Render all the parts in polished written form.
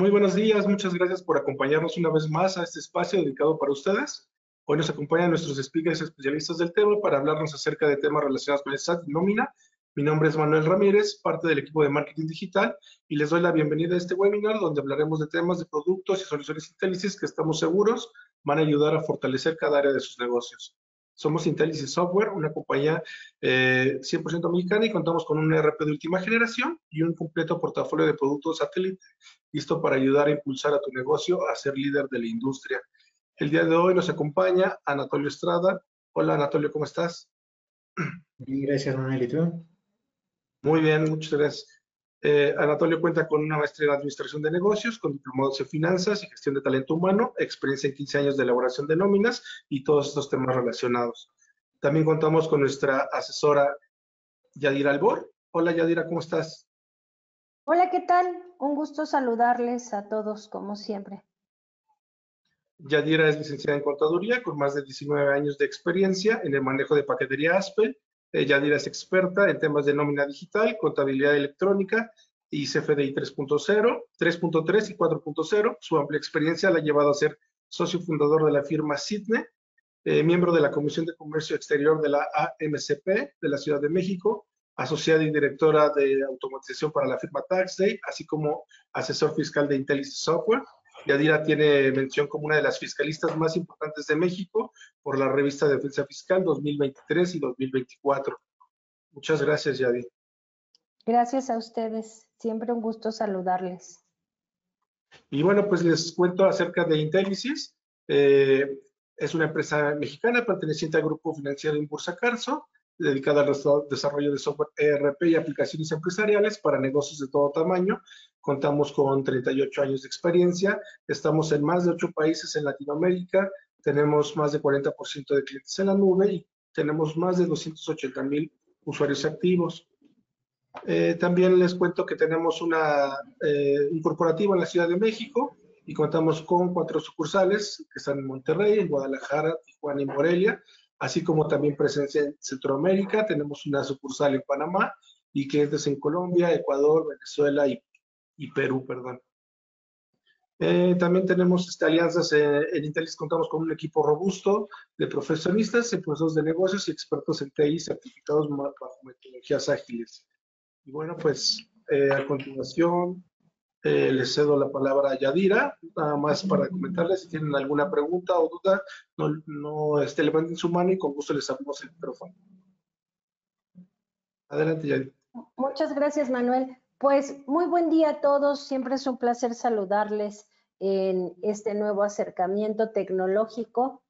Muy buenos días, muchas gracias por acompañarnos una vez más a este espacio dedicado para ustedes. Hoy nos acompañan nuestros speakers especialistas del tema para hablarnos acerca de temas relacionados con el SAT y nómina. Mi nombre es Manuel Ramírez, parte del equipo de marketing digital, y les doy la bienvenida a este webinar donde hablaremos de temas de productos y soluciones Intelisys que estamos seguros van a ayudar a fortalecer cada área de sus negocios. Somos Intelisys Software, una compañía 100% mexicana, y contamos con un ERP de última generación y un completo portafolio de productos satélite listo para ayudar a impulsar a tu negocio a ser líder de la industria. El día de hoy nos acompaña Anatolio Estrada. Hola Anatolio, ¿cómo estás? Bien, gracias, Manuel. ¿Y tú? Muy bien, muchas gracias. Anatolio cuenta con una maestría en Administración de Negocios, con diplomados en Finanzas y Gestión de Talento Humano, experiencia en 15 años de elaboración de nóminas y todos estos temas relacionados. También contamos con nuestra asesora Yadira Albor. Hola Yadira, ¿cómo estás? Hola, ¿qué tal? Un gusto saludarles a todos, como siempre. Yadira es licenciada en Contaduría con más de 19 años de experiencia en el manejo de paquetería ASPE. Yadira es experta en temas de nómina digital, contabilidad electrónica y CFDI 3.0, 3.3 y 4.0. Su amplia experiencia la ha llevado a ser socio fundador de la firma Sidne, miembro de la Comisión de Comercio Exterior de la AMCP de la Ciudad de México, asociada y directora de automatización para la firma TaxDay, así como asesor fiscal de Intelisys Software. Yadira tiene mención como una de las fiscalistas más importantes de México por la revista Defensa Fiscal 2023 y 2024. Muchas gracias, Yadira. Gracias a ustedes. Siempre un gusto saludarles. Y bueno, pues les cuento acerca de Intelisys. Es una empresa mexicana perteneciente al grupo financiero Inbursa Carso, dedicada al desarrollo de software ERP y aplicaciones empresariales para negocios de todo tamaño. Contamos con 38 años de experiencia, estamos en más de 8 países en Latinoamérica, tenemos más de 40% de clientes en la nube y tenemos más de 280,000 usuarios activos. También les cuento que tenemos un corporativo en la Ciudad de México y contamos con 4 sucursales que están en Monterrey, en Guadalajara, Tijuana y Morelia, así como también presencia en Centroamérica. Tenemos una sucursal en Panamá y clientes en Colombia, Ecuador, Venezuela y Perú, perdón. También tenemos alianzas en Intelisys. Contamos con un equipo robusto de profesionistas en procesos de negocios y expertos en TI certificados bajo metodologías ágiles. Y bueno, pues a continuación les cedo la palabra a Yadira, nada más para comentarles si tienen alguna pregunta o duda, levanten su mano y con gusto les abrimos el micrófono. Adelante, Yadira. Muchas gracias, Manuel. Pues muy buen día a todos. Siempre es un placer saludarles en este nuevo acercamiento tecnológico.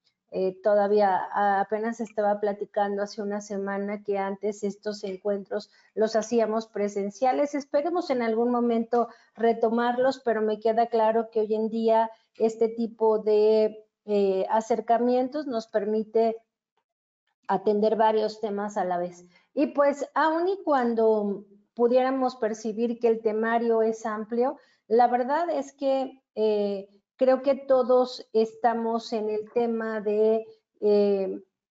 Todavía apenas estaba platicando hace una semana que antes estos encuentros los hacíamos presenciales. Esperemos en algún momento retomarlos, pero me queda claro que hoy en día este tipo de acercamientos nos permite atender varios temas a la vez. Y pues aun y cuando pudiéramos percibir que el temario es amplio, la verdad es que creo que todos estamos en el tema de,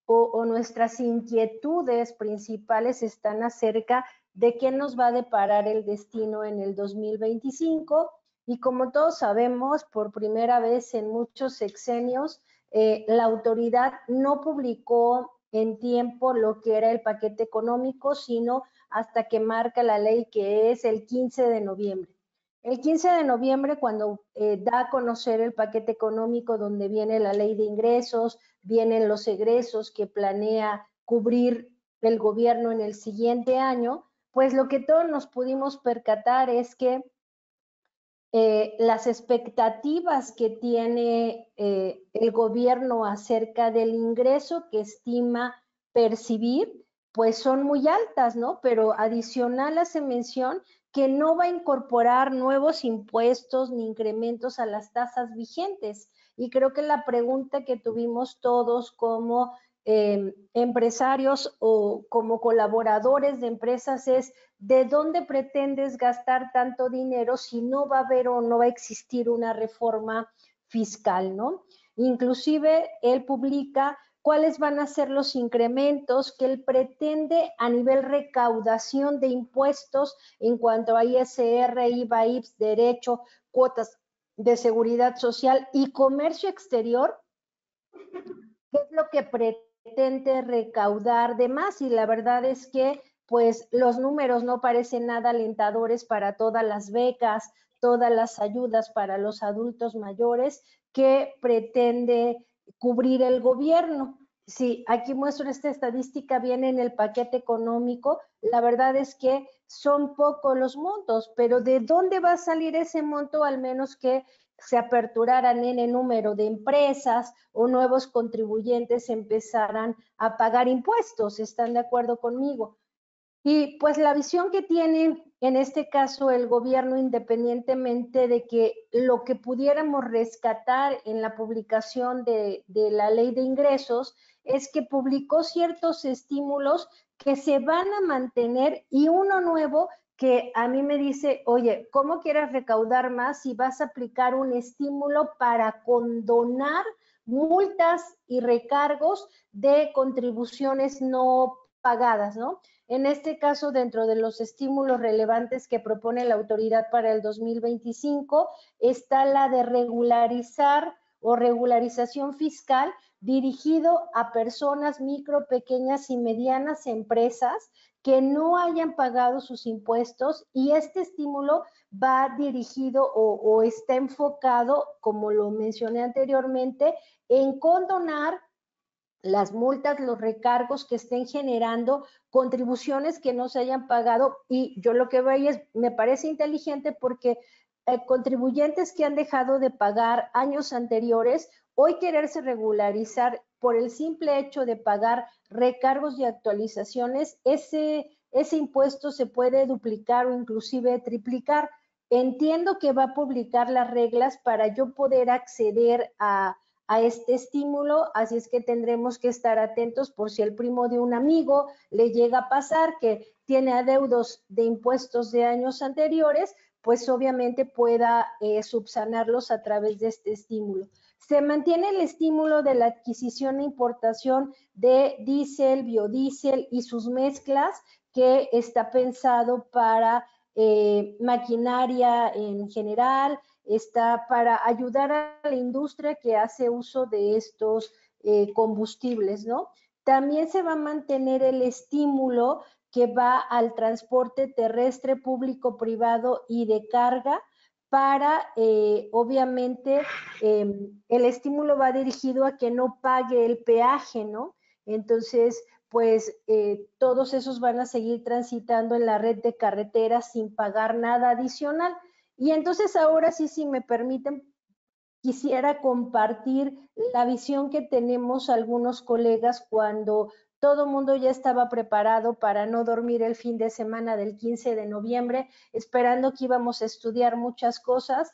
o nuestras inquietudes principales están acerca de qué nos va a deparar el destino en el 2025. Y como todos sabemos, por primera vez en muchos sexenios, la autoridad no publicó en tiempo lo que era el paquete económico, sino hasta que marca la ley, que es el 15 de noviembre. El 15 de noviembre, cuando da a conocer el paquete económico, donde viene la ley de ingresos, vienen los egresos que planea cubrir el gobierno en el siguiente año, pues lo que todos nos pudimos percatar es que las expectativas que tiene el gobierno acerca del ingreso que estima percibir, pues son muy altas, ¿no? Pero adicional hace mención que no va a incorporar nuevos impuestos ni incrementos a las tasas vigentes. Y creo que la pregunta que tuvimos todos como empresarios o como colaboradores de empresas es: ¿de dónde pretendes gastar tanto dinero si no va a haber o no va a existir una reforma fiscal, ¿no? Inclusive él publica cuáles van a ser los incrementos que él pretende a nivel recaudación de impuestos en cuanto a ISR, IVA, IPS, derecho, cuotas de Seguridad Social y Comercio Exterior, ¿qué es lo que pretende recaudar de más? Y la verdad es que pues los números no parecen nada alentadores para todas las becas, todas las ayudas para los adultos mayores que pretende cubrir el gobierno. Sí, aquí muestro esta estadística, viene en el paquete económico. La verdad es que son pocos los montos, pero ¿de dónde va a salir ese monto? Al menos que se aperturaran en el número de empresas o nuevos contribuyentes empezaran a pagar impuestos. ¿Están de acuerdo conmigo? Y pues la visión que tiene en este caso el gobierno, independientemente de que lo que pudiéramos rescatar en la publicación de la ley de ingresos, es que publicó ciertos estímulos que se van a mantener y uno nuevo que a mí me dice, oye, ¿cómo quieres recaudar más si vas a aplicar un estímulo para condonar multas y recargos de contribuciones no pagadas, ¿no? En este caso, dentro de los estímulos relevantes que propone la autoridad para el 2025, está la de regularizar o regularización fiscal dirigido a personas micro, pequeñas y medianas empresas que no hayan pagado sus impuestos, y este estímulo va dirigido o está enfocado, como lo mencioné anteriormente, en condonar las multas, los recargos que estén generando, contribuciones que no se hayan pagado. Y yo lo que veo es, me parece inteligente porque contribuyentes que han dejado de pagar años anteriores, hoy quererse regularizar por el simple hecho de pagar recargos y actualizaciones, ese impuesto se puede duplicar o inclusive triplicar. Entiendo que va a publicar las reglas para yo poder acceder a este estímulo, así es que tendremos que estar atentos por si el primo de un amigo le llega a pasar que tiene adeudos de impuestos de años anteriores, pues obviamente pueda subsanarlos a través de este estímulo. Se mantiene el estímulo de la adquisición e importación de diésel, biodiesel y sus mezclas, que está pensado para maquinaria en general, está para ayudar a la industria que hace uso de estos combustibles, ¿no? También se va a mantener el estímulo que va al transporte terrestre, público, privado y de carga para, obviamente, el estímulo va dirigido a que no pague el peaje, ¿no? Entonces, pues todos esos van a seguir transitando en la red de carreteras sin pagar nada adicional. Y entonces ahora sí, si me permiten, quisiera compartir la visión que tenemos algunos colegas cuando todo el mundo ya estaba preparado para no dormir el fin de semana del 15 de noviembre, esperando que íbamos a estudiar muchas cosas.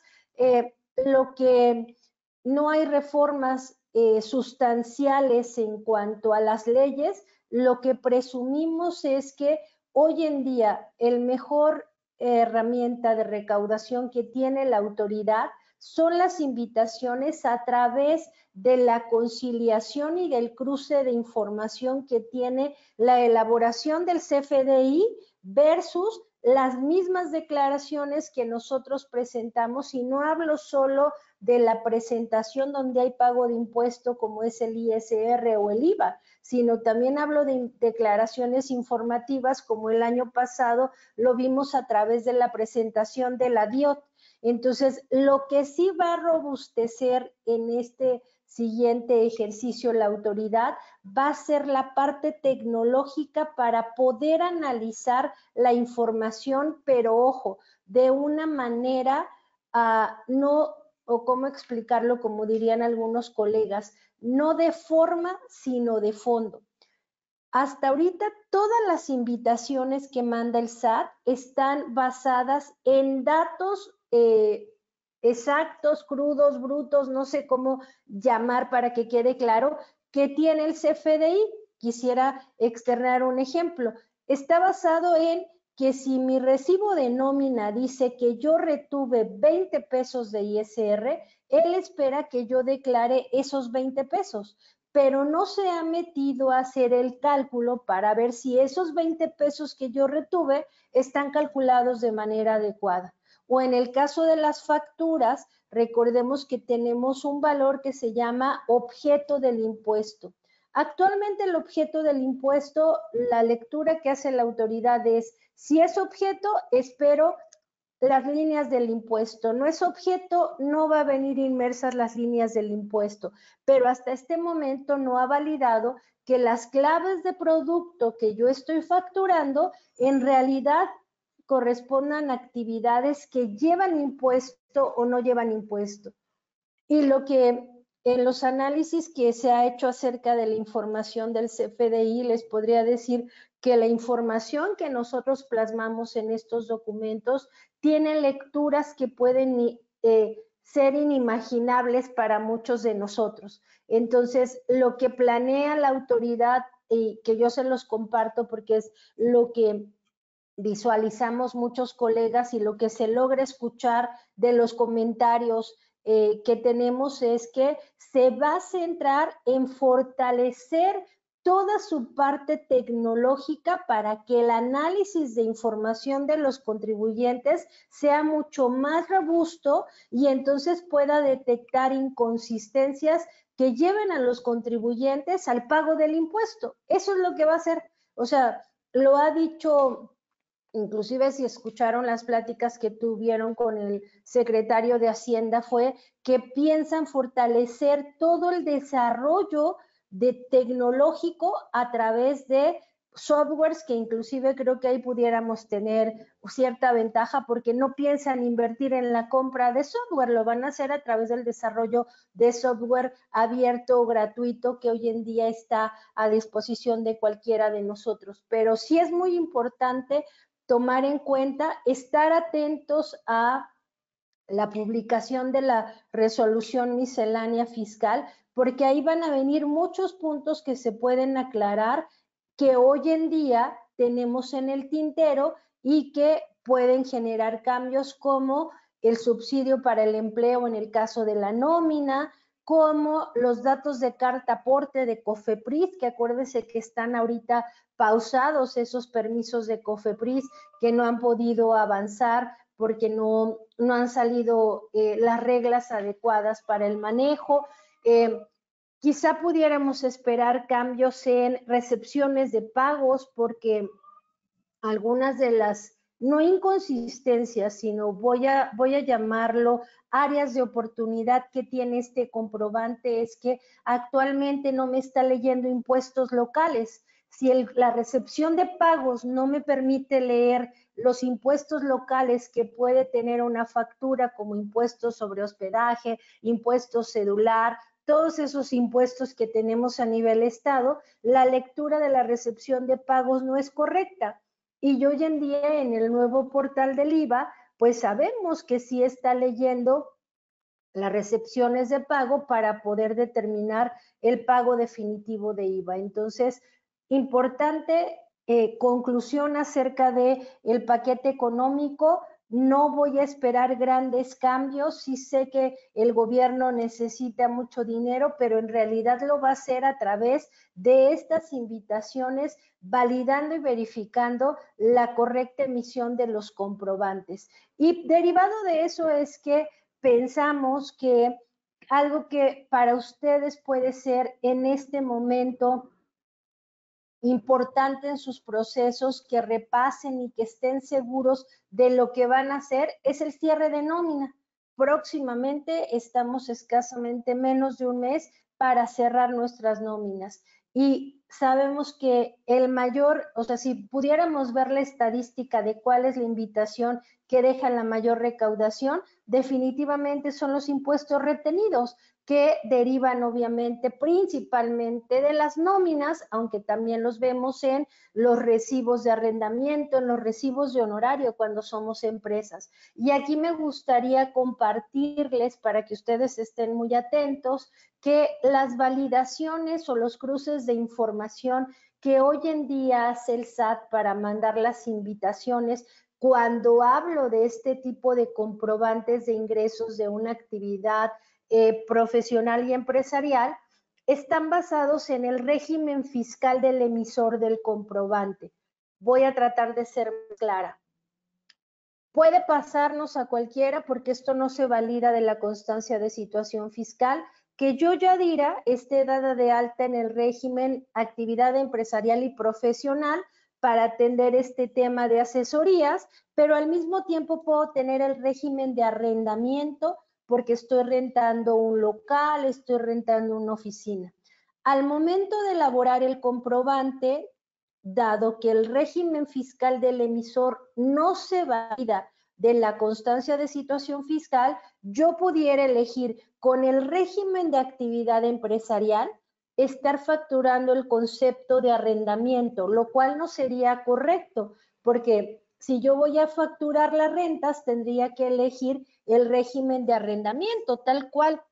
Lo que no hay reformas sustanciales en cuanto a las leyes, lo que presumimos es que hoy en día el mejor herramienta de recaudación que tiene la autoridad son las invitaciones a través de la conciliación y del cruce de información que tiene la elaboración del CFDI versus las mismas declaraciones que nosotros presentamos, y no hablo solo de la presentación donde hay pago de impuesto como es el ISR o el IVA, sino también hablo de declaraciones informativas como el año pasado lo vimos a través de la presentación de la DIOT. Entonces, lo que sí va a robustecer en este siguiente ejercicio la autoridad va a ser la parte tecnológica para poder analizar la información, pero ojo, de una manera no, o cómo explicarlo, como dirían algunos colegas, no de forma, sino de fondo. Hasta ahorita todas las invitaciones que manda el SAT están basadas en datos exactos, crudos, brutos, no sé cómo llamar para que quede claro, que tiene el CFDI. Quisiera externar un ejemplo. Está basado en que si mi recibo de nómina dice que yo retuve 20 pesos de ISR, él espera que yo declare esos 20 pesos. Pero no se ha metido a hacer el cálculo para ver si esos 20 pesos que yo retuve están calculados de manera adecuada. O en el caso de las facturas, recordemos que tenemos un valor que se llama objeto del impuesto. Actualmente el objeto del impuesto, la lectura que hace la autoridad es, si es objeto, espero las líneas del impuesto. No es objeto, no va a venir inmersas las líneas del impuesto, pero hasta este momento no ha validado que las claves de producto que yo estoy facturando en realidad correspondan a actividades que llevan impuesto o no llevan impuesto. Y lo que en los análisis que se ha hecho acerca de la información del CFDI, les podría decir que la información que nosotros plasmamos en estos documentos tiene lecturas que pueden ser inimaginables para muchos de nosotros. Entonces, lo que planea la autoridad, y que yo se los comparto porque es lo que visualizamos muchos colegas y lo que se logra escuchar de los comentarios que tenemos es que se va a centrar en fortalecer toda su parte tecnológica para que el análisis de información de los contribuyentes sea mucho más robusto y entonces pueda detectar inconsistencias que lleven a los contribuyentes al pago del impuesto. Eso es lo que va a hacer. O sea, lo ha dicho, inclusive si escucharon las pláticas que tuvieron con el secretario de Hacienda, fue que piensan fortalecer todo el desarrollo tecnológico a través de softwares que inclusive creo que ahí pudiéramos tener cierta ventaja porque no piensan invertir en la compra de software, lo van a hacer a través del desarrollo de software abierto o gratuito que hoy en día está a disposición de cualquiera de nosotros. Pero sí es muy importante tomar en cuenta, estar atentos a la publicación de la resolución miscelánea fiscal, porque ahí van a venir muchos puntos que se pueden aclarar que hoy en día tenemos en el tintero y que pueden generar cambios como el subsidio para el empleo en el caso de la nómina, como los datos de carta aporte de COFEPRIS, que acuérdense que están ahorita pausados esos permisos de COFEPRIS que no han podido avanzar porque no han salido las reglas adecuadas para el manejo. Quizá pudiéramos esperar cambios en recepciones de pagos porque algunas de las, no inconsistencias, sino voy a llamarlo áreas de oportunidad que tiene este comprobante es que actualmente no me está leyendo impuestos locales. Si la recepción de pagos no me permite leer los impuestos locales que puede tener una factura como impuestos sobre hospedaje, impuesto celular, todos esos impuestos que tenemos a nivel estado, la lectura de la recepción de pagos no es correcta. Y hoy en día en el nuevo portal del IVA, pues sabemos que sí está leyendo las recepciones de pago para poder determinar el pago definitivo de IVA. Entonces, importante conclusión acerca de el paquete económico. No voy a esperar grandes cambios, sí sé que el gobierno necesita mucho dinero, pero en realidad lo va a hacer a través de estas invitaciones, validando y verificando la correcta emisión de los comprobantes. Y derivado de eso es que pensamos que algo que para ustedes puede ser en este momento importante en sus procesos, que repasen y que estén seguros de lo que van a hacer, es el cierre de nómina. Próximamente estamos escasamente menos de un mes para cerrar nuestras nóminas y sabemos que el mayor, o sea, si pudiéramos ver la estadística de cuál es la invitación que deja la mayor recaudación, definitivamente son los impuestos retenidos, que derivan obviamente principalmente de las nóminas, aunque también los vemos en los recibos de arrendamiento, en los recibos de honorario cuando somos empresas. Y aquí me gustaría compartirles, para que ustedes estén muy atentos, que las validaciones o los cruces de información que hoy en día hace el SAT para mandar las invitaciones, cuando hablo de este tipo de comprobantes de ingresos de una actividad profesional y empresarial, están basados en el régimen fiscal del emisor del comprobante. Voy a tratar de ser clara. Puede pasarnos a cualquiera porque esto no se valida de la constancia de situación fiscal, que yo, Yadira, esté dada de alta en el régimen actividad empresarial y profesional para atender este tema de asesorías, pero al mismo tiempo puedo tener el régimen de arrendamiento porque estoy rentando un local, estoy rentando una oficina. Al momento de elaborar el comprobante, dado que el régimen fiscal del emisor no se valida de la constancia de situación fiscal, yo pudiera elegir con el régimen de actividad empresarial estar facturando el concepto de arrendamiento, lo cual no sería correcto, porque si yo voy a facturar las rentas, tendría que elegir el régimen de arrendamiento, tal cual.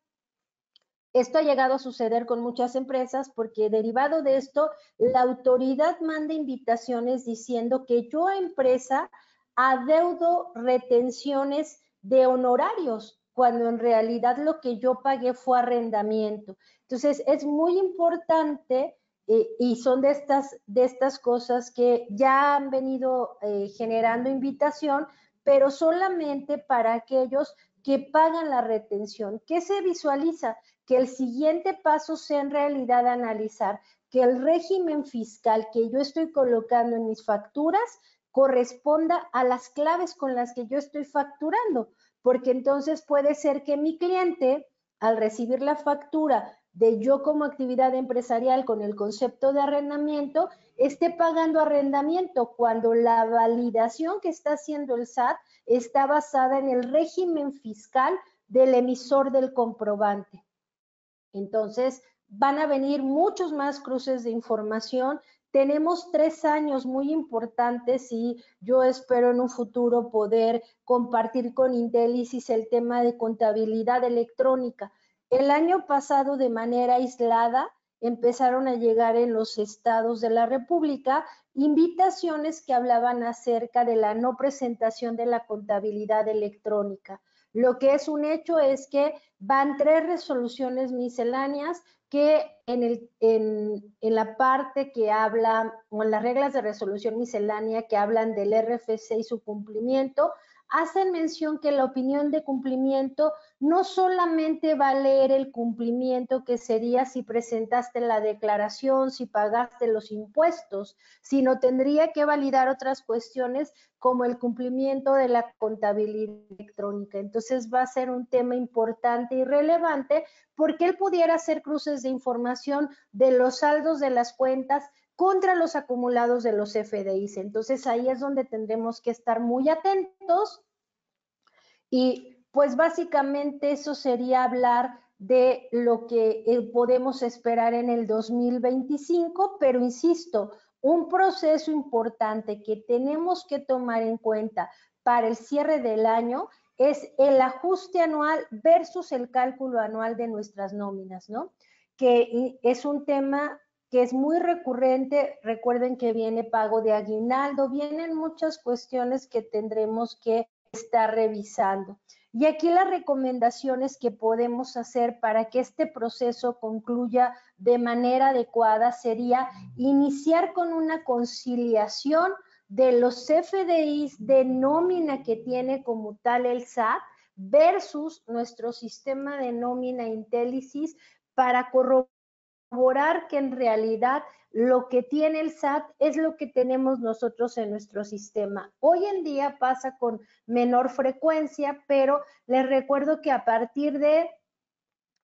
Esto ha llegado a suceder con muchas empresas porque derivado de esto, la autoridad manda invitaciones diciendo que yo, empresa, adeudo retenciones de honorarios, cuando en realidad lo que yo pagué fue arrendamiento. Entonces, es muy importante y son de estas cosas que ya han venido generando invitación, pero solamente para aquellos que pagan la retención. ¿Qué se visualiza? Que el siguiente paso sea en realidad analizar que el régimen fiscal que yo estoy colocando en mis facturas corresponda a las claves con las que yo estoy facturando, porque entonces puede ser que mi cliente, al recibir la factura de yo como actividad empresarial con el concepto de arrendamiento, esté pagando arrendamiento cuando la validación que está haciendo el SAT está basada en el régimen fiscal del emisor del comprobante. Entonces, van a venir muchos más cruces de información. Tenemos 3 años muy importantes y yo espero en un futuro poder compartir con Intelisys el tema de contabilidad electrónica. El año pasado, de manera aislada, empezaron a llegar en los estados de la República invitaciones que hablaban acerca de la no presentación de la contabilidad electrónica. Lo que es un hecho es que van 3 resoluciones misceláneas que en la parte que habla, o en las reglas de resolución miscelánea que hablan del RFC y su cumplimiento, hacen mención que la opinión de cumplimiento no solamente va a leer el cumplimiento, que sería si presentaste la declaración, si pagaste los impuestos, sino tendría que validar otras cuestiones como el cumplimiento de la contabilidad electrónica. Entonces va a ser un tema importante y relevante porque él pudiera hacer cruces de información de los saldos de las cuentas contra los acumulados de los FDIs. Entonces ahí es donde tendremos que estar muy atentos y pues básicamente eso sería hablar de lo que podemos esperar en el 2025, pero insisto, un proceso importante que tenemos que tomar en cuenta para el cierre del año es el ajuste anual versus el cálculo anual de nuestras nóminas, ¿no? Que es un tema que es muy recurrente. Recuerden que viene pago de aguinaldo, vienen muchas cuestiones que tendremos que estar revisando. Y aquí las recomendaciones que podemos hacer para que este proceso concluya de manera adecuada sería iniciar con una conciliación de los FDIs de nómina que tiene como tal el SAT versus nuestro sistema de nómina Intelisys para corroborar que en realidad lo que tiene el SAT es lo que tenemos nosotros en nuestro sistema. Hoy en día pasa con menor frecuencia, pero les recuerdo que a partir de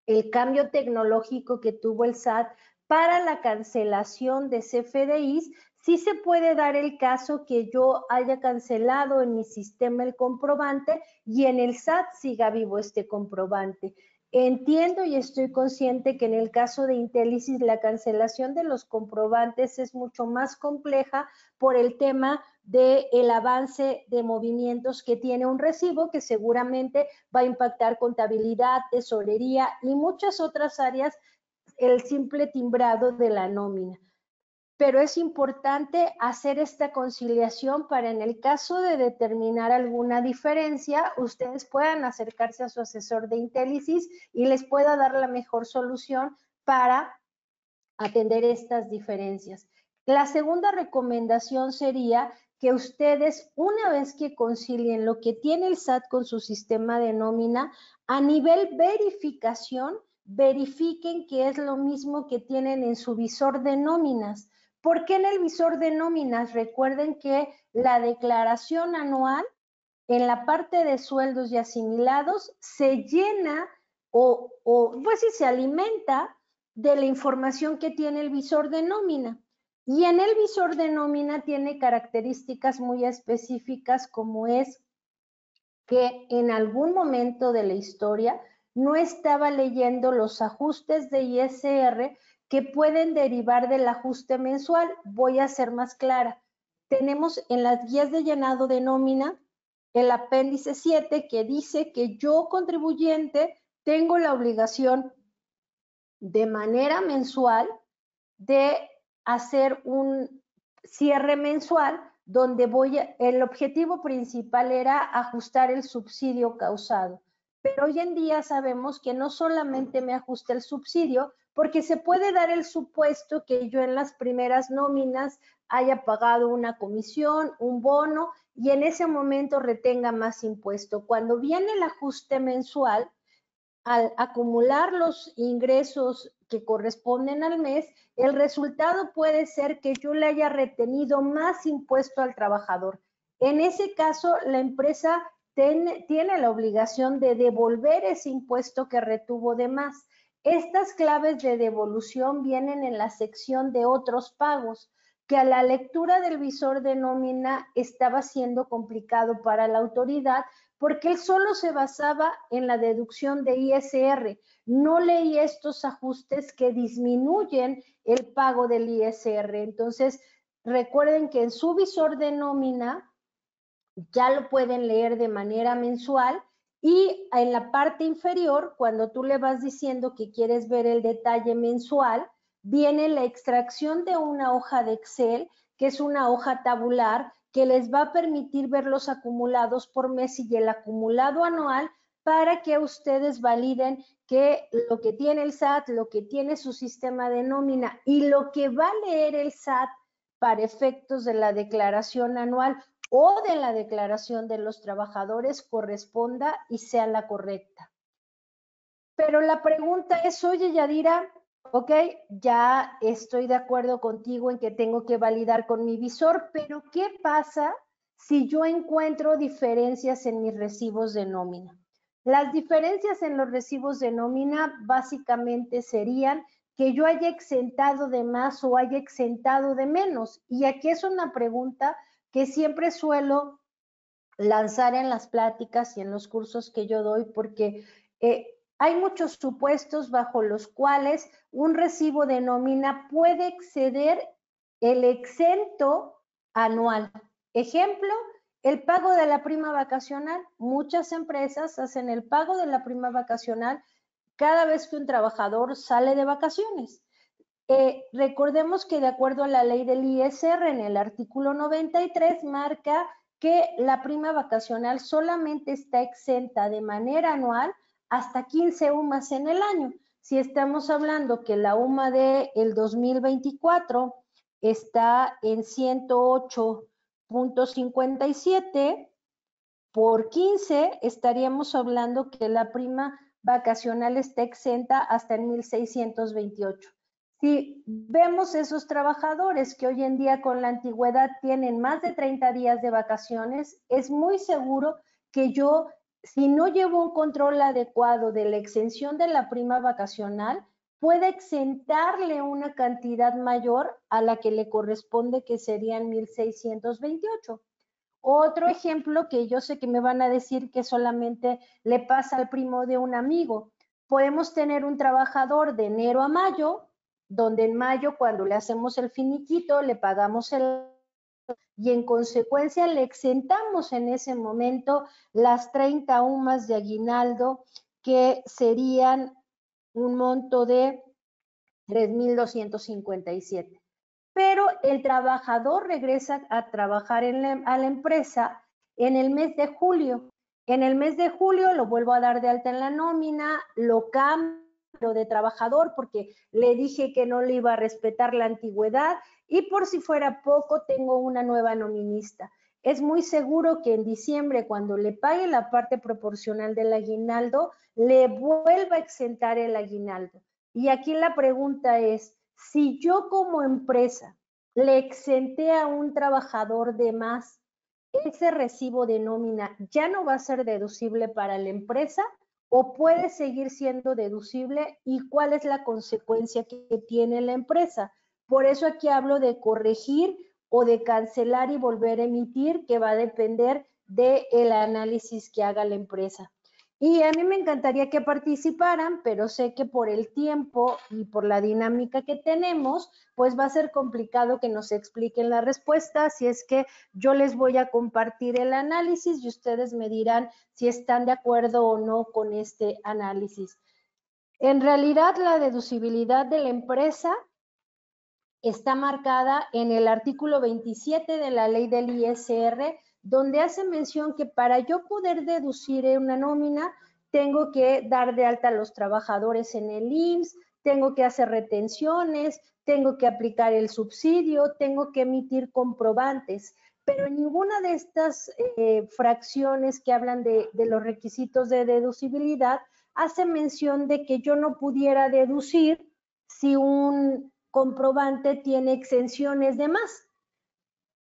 el cambio tecnológico que tuvo el SAT para la cancelación de CFDIs, sí se puede dar el caso que yo haya cancelado en mi sistema el comprobante y en el SAT siga vivo este comprobante. Entiendo y estoy consciente que en el caso de Intelisys la cancelación de los comprobantes es mucho más compleja por el tema del avance de movimientos que tiene un recibo, que seguramente va a impactar contabilidad, tesorería y muchas otras áreas, el simple timbrado de la nómina. Pero es importante hacer esta conciliación para, en el caso de determinar alguna diferencia, ustedes puedan acercarse a su asesor de Intelisys y les pueda dar la mejor solución para atender estas diferencias. La segunda recomendación sería que ustedes, una vez que concilien lo que tiene el SAT con su sistema de nómina, a nivel verificación, verifiquen que es lo mismo que tienen en su visor de nóminas. ¿Por qué en el visor de nóminas? Recuerden que la declaración anual en la parte de sueldos y asimilados se llena pues sí, se alimenta de la información que tiene el visor de nómina. Y en el visor de nómina tiene características muy específicas, como es que en algún momento de la historia no estaba leyendo los ajustes de ISR que pueden derivar del ajuste mensual. Voy a ser más clara. Tenemos en las guías de llenado de nómina el apéndice 7 que dice que yo, contribuyente, tengo la obligación de manera mensual de hacer un cierre mensual donde el objetivo principal era ajustar el subsidio causado. Pero hoy en día sabemos que no solamente me ajusta el subsidio, porque se puede dar el supuesto que yo en las primeras nóminas haya pagado una comisión, un bono, y en ese momento retenga más impuesto. Cuando viene el ajuste mensual, al acumular los ingresos que corresponden al mes, el resultado puede ser que yo le haya retenido más impuesto al trabajador. En ese caso, la empresa tiene la obligación de devolver ese impuesto que retuvo de más. Estas claves de devolución vienen en la sección de otros pagos, que a la lectura del visor de nómina estaba siendo complicado para la autoridad, porque él solo se basaba en la deducción de ISR. No leí estos ajustes que disminuyen el pago del ISR. Entonces, recuerden que en su visor de nómina ya lo pueden leer de manera mensual, y en la parte inferior, cuando tú le vas diciendo que quieres ver el detalle mensual, viene la extracción de una hoja de Excel, que es una hoja tabular, que les va a permitir ver los acumulados por mes y el acumulado anual, para que ustedes validen que lo que tiene el SAT, lo que tiene su sistema de nómina y lo que va a leer el SAT para efectos de la declaración anual o de la declaración de los trabajadores corresponda y sea la correcta. Pero la pregunta es, oye, Yadira, ok, ya estoy de acuerdo contigo en que tengo que validar con mi visor, pero ¿qué pasa si yo encuentro diferencias en mis recibos de nómina? Las diferencias en los recibos de nómina básicamente serían que yo haya exentado de más o haya exentado de menos. Y aquí es una pregunta que siempre suelo lanzar en las pláticas y en los cursos que yo doy, porque hay muchos supuestos bajo los cuales un recibo de nómina puede exceder el exento anual. Ejemplo, el pago de la prima vacacional. Muchas empresas hacen el pago de la prima vacacional cada vez que un trabajador sale de vacaciones. Recordemos que de acuerdo a la ley del ISR, en el artículo 93, marca que la prima vacacional solamente está exenta de manera anual hasta 15 UMAS en el año. Si estamos hablando que la UMA del 2024 está en 108.57, por 15 estaríamos hablando que la prima vacacional está exenta hasta en 1,628. Si vemos esos trabajadores que hoy en día con la antigüedad tienen más de 30 días de vacaciones, es muy seguro que yo, si no llevo un control adecuado de la exención de la prima vacacional, pueda exentarle una cantidad mayor a la que le corresponde, que serían 1,628. Otro ejemplo que yo sé que me van a decir que solamente le pasa al primo de un amigo. Podemos tener un trabajador de enero a mayo, donde en mayo, cuando le hacemos el finiquito, le pagamos y en consecuencia le exentamos en ese momento las 30 UMAS de aguinaldo, que serían un monto de 3,257. Pero el trabajador regresa a trabajar a la empresa en el mes de julio. En el mes de julio lo vuelvo a dar de alta en la nómina, lo cambio de trabajador porque le dije que no le iba a respetar la antigüedad y por si fuera poco tengo una nueva nominista. Es muy seguro que en diciembre, cuando le pague la parte proporcional del aguinaldo, le vuelva a exentar el aguinaldo. Y aquí la pregunta es, si yo como empresa le exenté a un trabajador de más, ¿ese recibo de nómina ya no va a ser deducible para la empresa o puede seguir siendo deducible? ¿Y cuál es la consecuencia que tiene la empresa? Por eso aquí hablo de corregir o de cancelar y volver a emitir, que va a depender del análisis que haga la empresa. Y a mí me encantaría que participaran, pero sé que por el tiempo y por la dinámica que tenemos, pues va a ser complicado que nos expliquen la respuesta, así es que yo les voy a compartir el análisis y ustedes me dirán si están de acuerdo o no con este análisis. En realidad, la deducibilidad de la empresa está marcada en el artículo 27 de la ley del ISR, donde hace mención que para yo poder deducir una nómina, tengo que dar de alta a los trabajadores en el IMSS, tengo que hacer retenciones, tengo que aplicar el subsidio, tengo que emitir comprobantes, pero en ninguna de estas fracciones que hablan de los requisitos de deducibilidad hace mención de que yo no pudiera deducir si un comprobante tiene exenciones de más.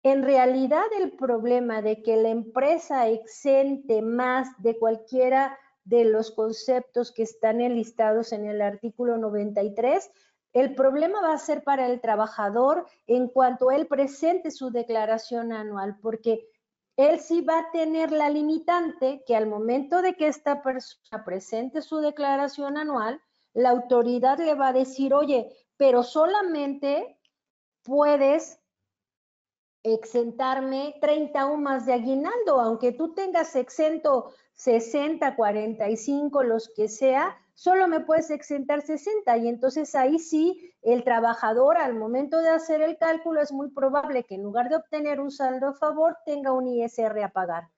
En realidad, el problema de que la empresa exente más de cualquiera de los conceptos que están enlistados en el artículo 93, el problema va a ser para el trabajador en cuanto él presente su declaración anual, porque él sí va a tener la limitante que al momento de que esta persona presente su declaración anual, la autoridad le va a decir, oye, pero solamente puedes exentarme 30 UMAS de aguinaldo, aunque tú tengas exento 60, 45, los que sea, solo me puedes exentar 60 y entonces ahí sí el trabajador al momento de hacer el cálculo es muy probable que en lugar de obtener un saldo a favor tenga un ISR a pagar.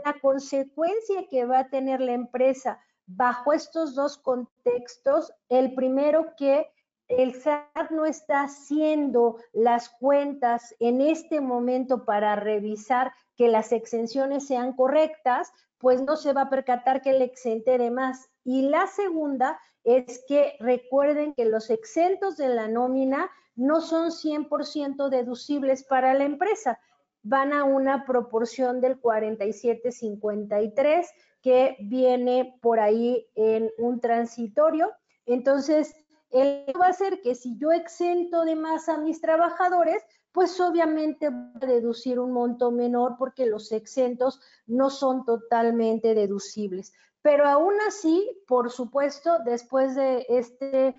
La consecuencia que va a tener la empresa bajo estos dos contextos, el primero que el SAT no está haciendo las cuentas en este momento para revisar que las exenciones sean correctas, pues no se va a percatar que le exente de más. Y la segunda es que recuerden que los exentos de la nómina no son 100% deducibles para la empresa, van a una proporción del 47-53 que viene por ahí en un transitorio. Entonces, va a ser que si yo exento de más a mis trabajadores, pues obviamente voy a deducir un monto menor porque los exentos no son totalmente deducibles. Pero aún así, por supuesto, después de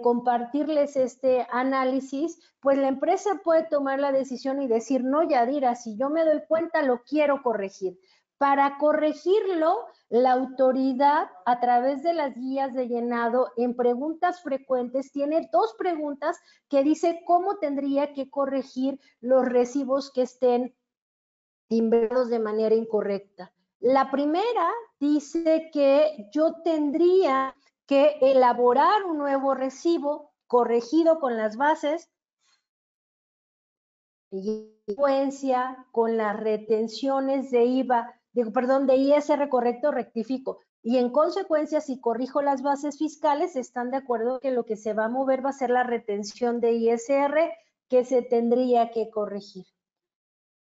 compartirles este análisis, pues la empresa puede tomar la decisión y decir, no, Yadira, si yo me doy cuenta, lo quiero corregir. Para corregirlo, la autoridad, a través de las guías de llenado, en preguntas frecuentes, tiene dos preguntas que dice cómo tendría que corregir los recibos que estén timbrados de manera incorrecta. La primera dice que yo tendría que elaborar un nuevo recibo corregido con las bases y secuencia con las retenciones de IVA, de ISR correcto, rectifico. Y en consecuencia, si corrijo las bases fiscales, están de acuerdo que lo que se va a mover va a ser la retención de ISR que se tendría que corregir.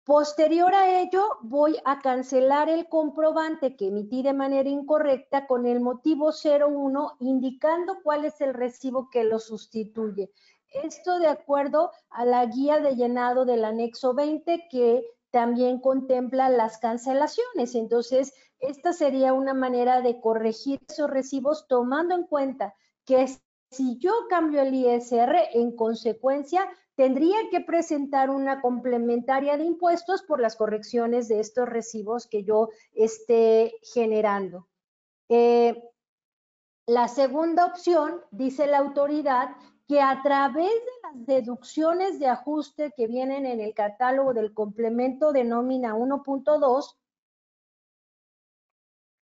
Posterior a ello, voy a cancelar el comprobante que emití de manera incorrecta con el motivo 01, indicando cuál es el recibo que lo sustituye. Esto de acuerdo a la guía de llenado del anexo 20 que también contempla las cancelaciones. Entonces, esta sería una manera de corregir esos recibos tomando en cuenta que si yo cambio el ISR, en consecuencia, tendría que presentar una complementaria de impuestos por las correcciones de estos recibos que yo esté generando. La segunda opción, dice la autoridad, que a través de las deducciones de ajuste que vienen en el catálogo del complemento de nómina 1.2,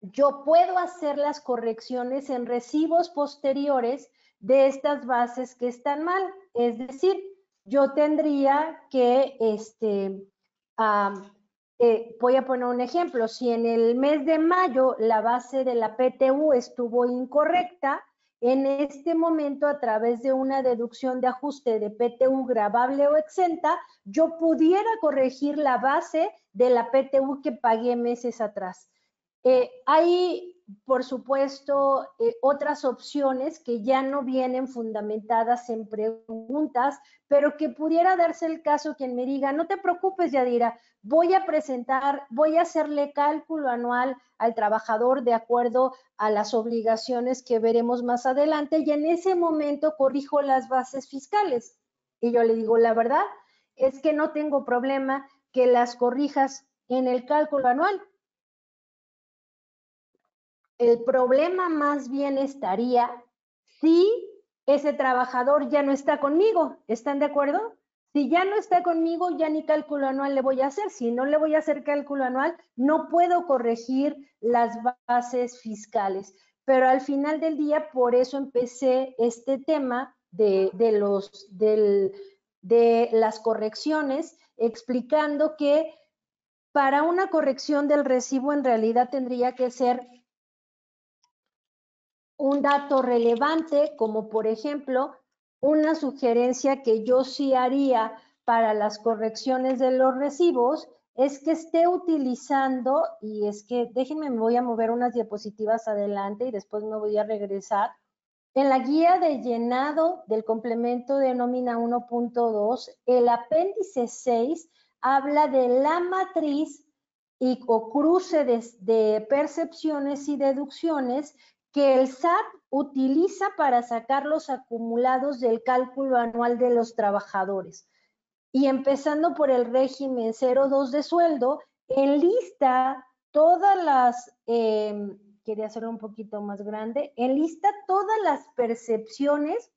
yo puedo hacer las correcciones en recibos posteriores de estas bases que están mal. Es decir, yo tendría que, voy a poner un ejemplo, si en el mes de mayo la base de la PTU estuvo incorrecta, en este momento, a través de una deducción de ajuste de PTU gravable o exenta, yo pudiera corregir la base de la PTU que pagué meses atrás. Hay, por supuesto, otras opciones que ya no vienen fundamentadas en preguntas, pero que pudiera darse el caso quien me diga, no te preocupes, Yadira, voy a hacerle cálculo anual al trabajador de acuerdo a las obligaciones que veremos más adelante y en ese momento corrijo las bases fiscales. Y yo le digo, la verdad es que no tengo problema que las corrijas en el cálculo anual. El problema más bien estaría si ese trabajador ya no está conmigo. ¿Están de acuerdo? Si ya no está conmigo, ya ni cálculo anual le voy a hacer. Si no le voy a hacer cálculo anual, no puedo corregir las bases fiscales. Pero al final del día, por eso empecé este tema de las correcciones, explicando que para una corrección del recibo en realidad tendría que ser un dato relevante, como por ejemplo, una sugerencia que yo sí haría para las correcciones de los recibos, es que esté utilizando, y es que déjenme, me voy a mover unas diapositivas adelante y después me voy a regresar. En la guía de llenado del complemento de nómina 1.2, el apéndice 6 habla de la matriz o cruce de percepciones y deducciones que el SAT utiliza para sacar los acumulados del cálculo anual de los trabajadores. Y empezando por el régimen 02 de sueldo, enlista todas las, quería hacerlo un poquito más grande, enlista todas las percepciones,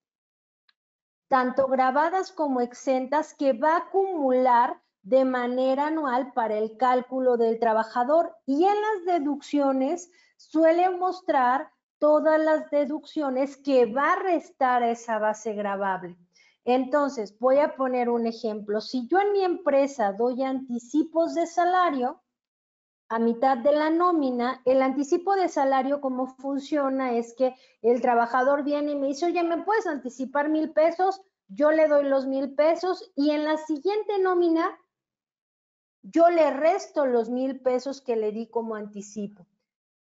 tanto grabadas como exentas, que va a acumular de manera anual para el cálculo del trabajador. Y en las deducciones suele mostrar todas las deducciones que va a restar a esa base gravable. Entonces, voy a poner un ejemplo. Si yo en mi empresa doy anticipos de salario a mitad de la nómina, el anticipo de salario, ¿cómo funciona? Es que el trabajador viene y me dice, oye, ¿me puedes anticipar 1,000 pesos? Yo le doy los 1,000 pesos y en la siguiente nómina yo le resto los 1,000 pesos que le di como anticipo.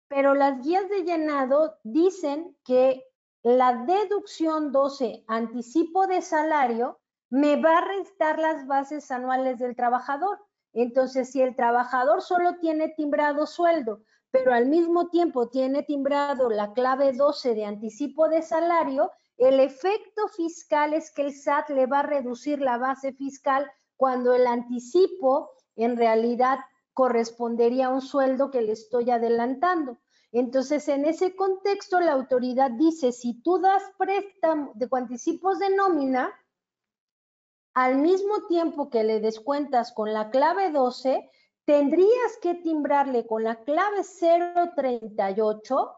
Pero las guías de llenado dicen que la deducción 12, anticipo de salario, me va a restar las bases anuales del trabajador. Entonces, si el trabajador solo tiene timbrado sueldo, pero al mismo tiempo tiene timbrado la clave 12 de anticipo de salario, el efecto fiscal es que el SAT le va a reducir la base fiscal cuando el anticipo en realidad correspondería a un sueldo que le estoy adelantando. Entonces, en ese contexto, la autoridad dice, si tú das préstamo de anticipos de nómina, al mismo tiempo que le descuentas con la clave 12, tendrías que timbrarle con la clave 038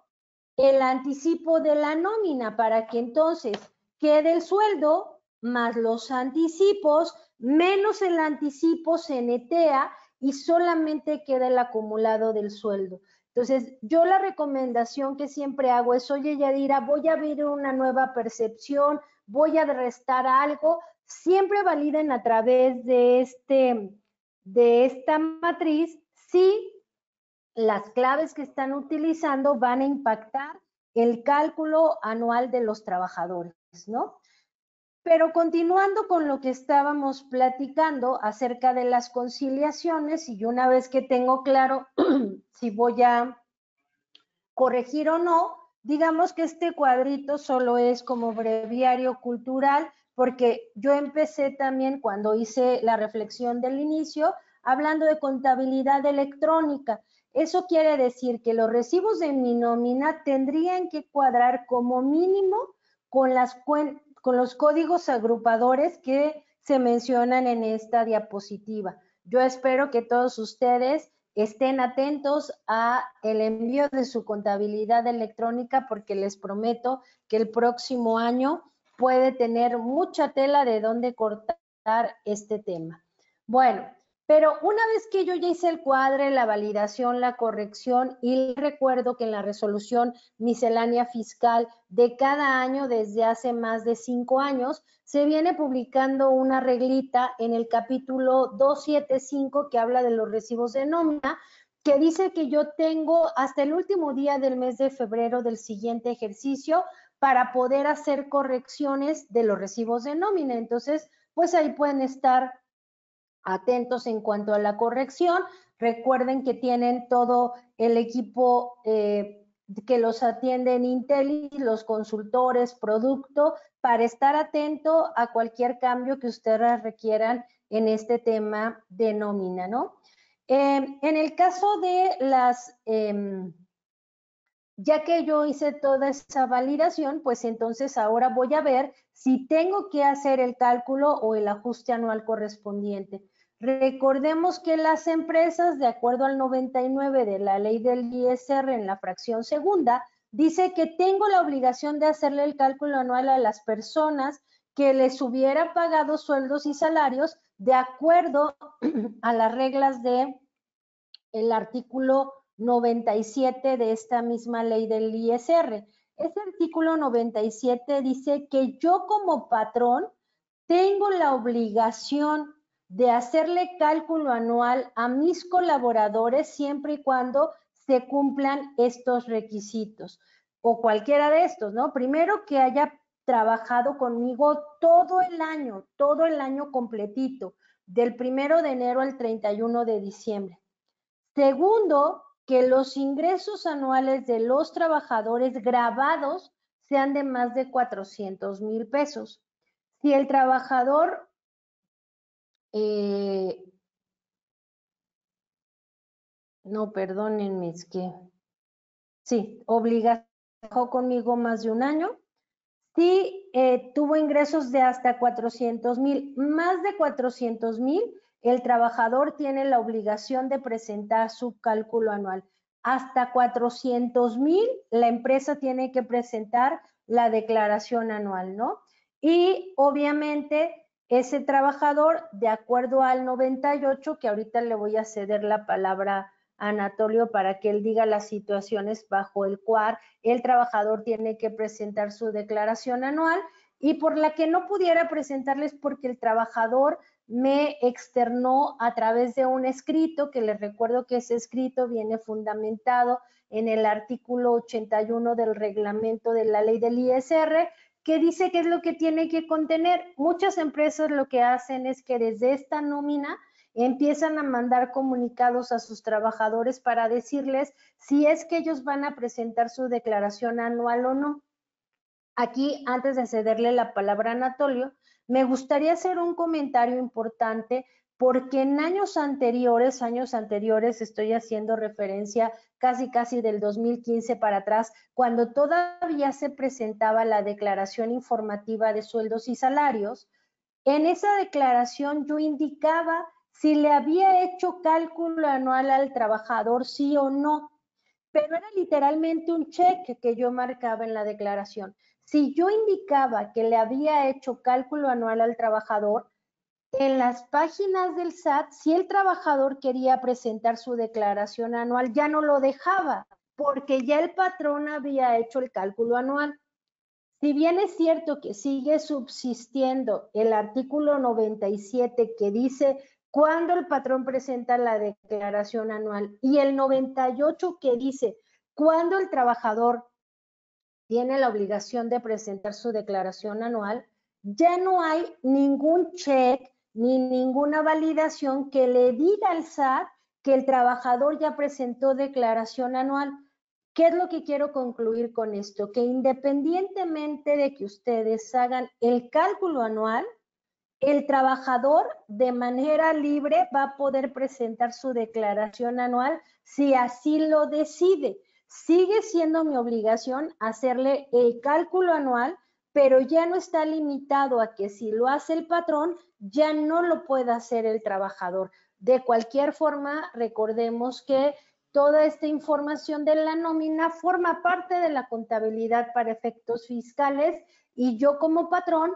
el anticipo de la nómina para que entonces quede el sueldo más los anticipos, menos el anticipo se netea y solamente queda el acumulado del sueldo. Entonces, yo la recomendación que siempre hago es, oye, Yadira, voy a abrir una nueva percepción, voy a restar algo, siempre validen a través de esta matriz si las claves que están utilizando van a impactar el cálculo anual de los trabajadores, ¿no? Pero continuando con lo que estábamos platicando acerca de las conciliaciones, y una vez que tengo claro si voy a corregir o no, digamos que este cuadrito solo es como breviario cultural, porque yo empecé también cuando hice la reflexión del inicio, hablando de contabilidad electrónica. Eso quiere decir que los recibos de mi nómina tendrían que cuadrar como mínimo con los códigos agrupadores que se mencionan en esta diapositiva. Yo espero que todos ustedes estén atentos a el envío de su contabilidad electrónica, porque les prometo que el próximo año puede tener mucha tela de dónde cortar este tema. Bueno, pero una vez que yo ya hice el cuadre, la validación, la corrección, y recuerdo que en la resolución miscelánea fiscal de cada año desde hace más de 5 años, se viene publicando una reglita en el capítulo 275 que habla de los recibos de nómina, que dice que yo tengo hasta el último día del mes de febrero del siguiente ejercicio para poder hacer correcciones de los recibos de nómina. Entonces, pues ahí pueden estar atentos en cuanto a la corrección. Recuerden que tienen todo el equipo que los atiende en Intelis, los consultores, producto, para estar atento a cualquier cambio que ustedes requieran en este tema de nómina, ¿no? En el caso de las, ya que yo hice toda esa validación, pues entonces ahora voy a ver si tengo que hacer el cálculo o el ajuste anual correspondiente. Recordemos que las empresas, de acuerdo al 99 de la ley del ISR en la fracción segunda, dice que tengo la obligación de hacerle el cálculo anual a las personas que les hubiera pagado sueldos y salarios de acuerdo a las reglas de el artículo 97 de esta misma ley del ISR. Ese artículo 97 dice que yo como patrón tengo la obligación de hacerle cálculo anual a mis colaboradores siempre y cuando se cumplan estos requisitos o cualquiera de estos, ¿no? Primero, que haya trabajado conmigo todo el año completito, del 1 de enero al 31 de diciembre. Segundo, que los ingresos anuales de los trabajadores grabados sean de más de 400,000 pesos. Si el trabajador no, perdónenme, es que sí, trabajó conmigo más de un año. Si tuvo ingresos de hasta 400,000, más de 400,000, el trabajador tiene la obligación de presentar su cálculo anual. Hasta 400,000, la empresa tiene que presentar la declaración anual, ¿no? Y obviamente ese trabajador, de acuerdo al 98, que ahorita le voy a ceder la palabra a Anatolio para que él diga las situaciones bajo el cual el trabajador tiene que presentar su declaración anual, y por la que no pudiera presentarles porque el trabajador me externó a través de un escrito, que les recuerdo que ese escrito viene fundamentado en el artículo 81 del reglamento de la ley del ISR, que dice qué es lo que tiene que contener. Muchas empresas lo que hacen es que desde esta nómina empiezan a mandar comunicados a sus trabajadores para decirles si es que ellos van a presentar su declaración anual o no. Aquí, antes de cederle la palabra a Anatolio, me gustaría hacer un comentario importante, porque en años anteriores, estoy haciendo referencia casi del 2015 para atrás, cuando todavía se presentaba la declaración informativa de sueldos y salarios, en esa declaración yo indicaba si le había hecho cálculo anual al trabajador, sí o no, pero era literalmente un cheque que yo marcaba en la declaración. Si yo indicaba que le había hecho cálculo anual al trabajador, en las páginas del SAT, si el trabajador quería presentar su declaración anual, ya no lo dejaba, porque ya el patrón había hecho el cálculo anual. Si bien es cierto que sigue subsistiendo el artículo 97 que dice cuándo el patrón presenta la declaración anual, y el 98 que dice cuándo el trabajador tiene la obligación de presentar su declaración anual, ya no hay ningún check ni ninguna validación que le diga al SAT que el trabajador ya presentó declaración anual. ¿Qué es lo que quiero concluir con esto? Que independientemente de que ustedes hagan el cálculo anual, el trabajador de manera libre va a poder presentar su declaración anual si así lo decide. Sigue siendo mi obligación hacerle el cálculo anual, pero ya no está limitado a que si lo hace el patrón, ya no lo pueda hacer el trabajador. De cualquier forma, recordemos que toda esta información de la nómina forma parte de la contabilidad para efectos fiscales y yo como patrón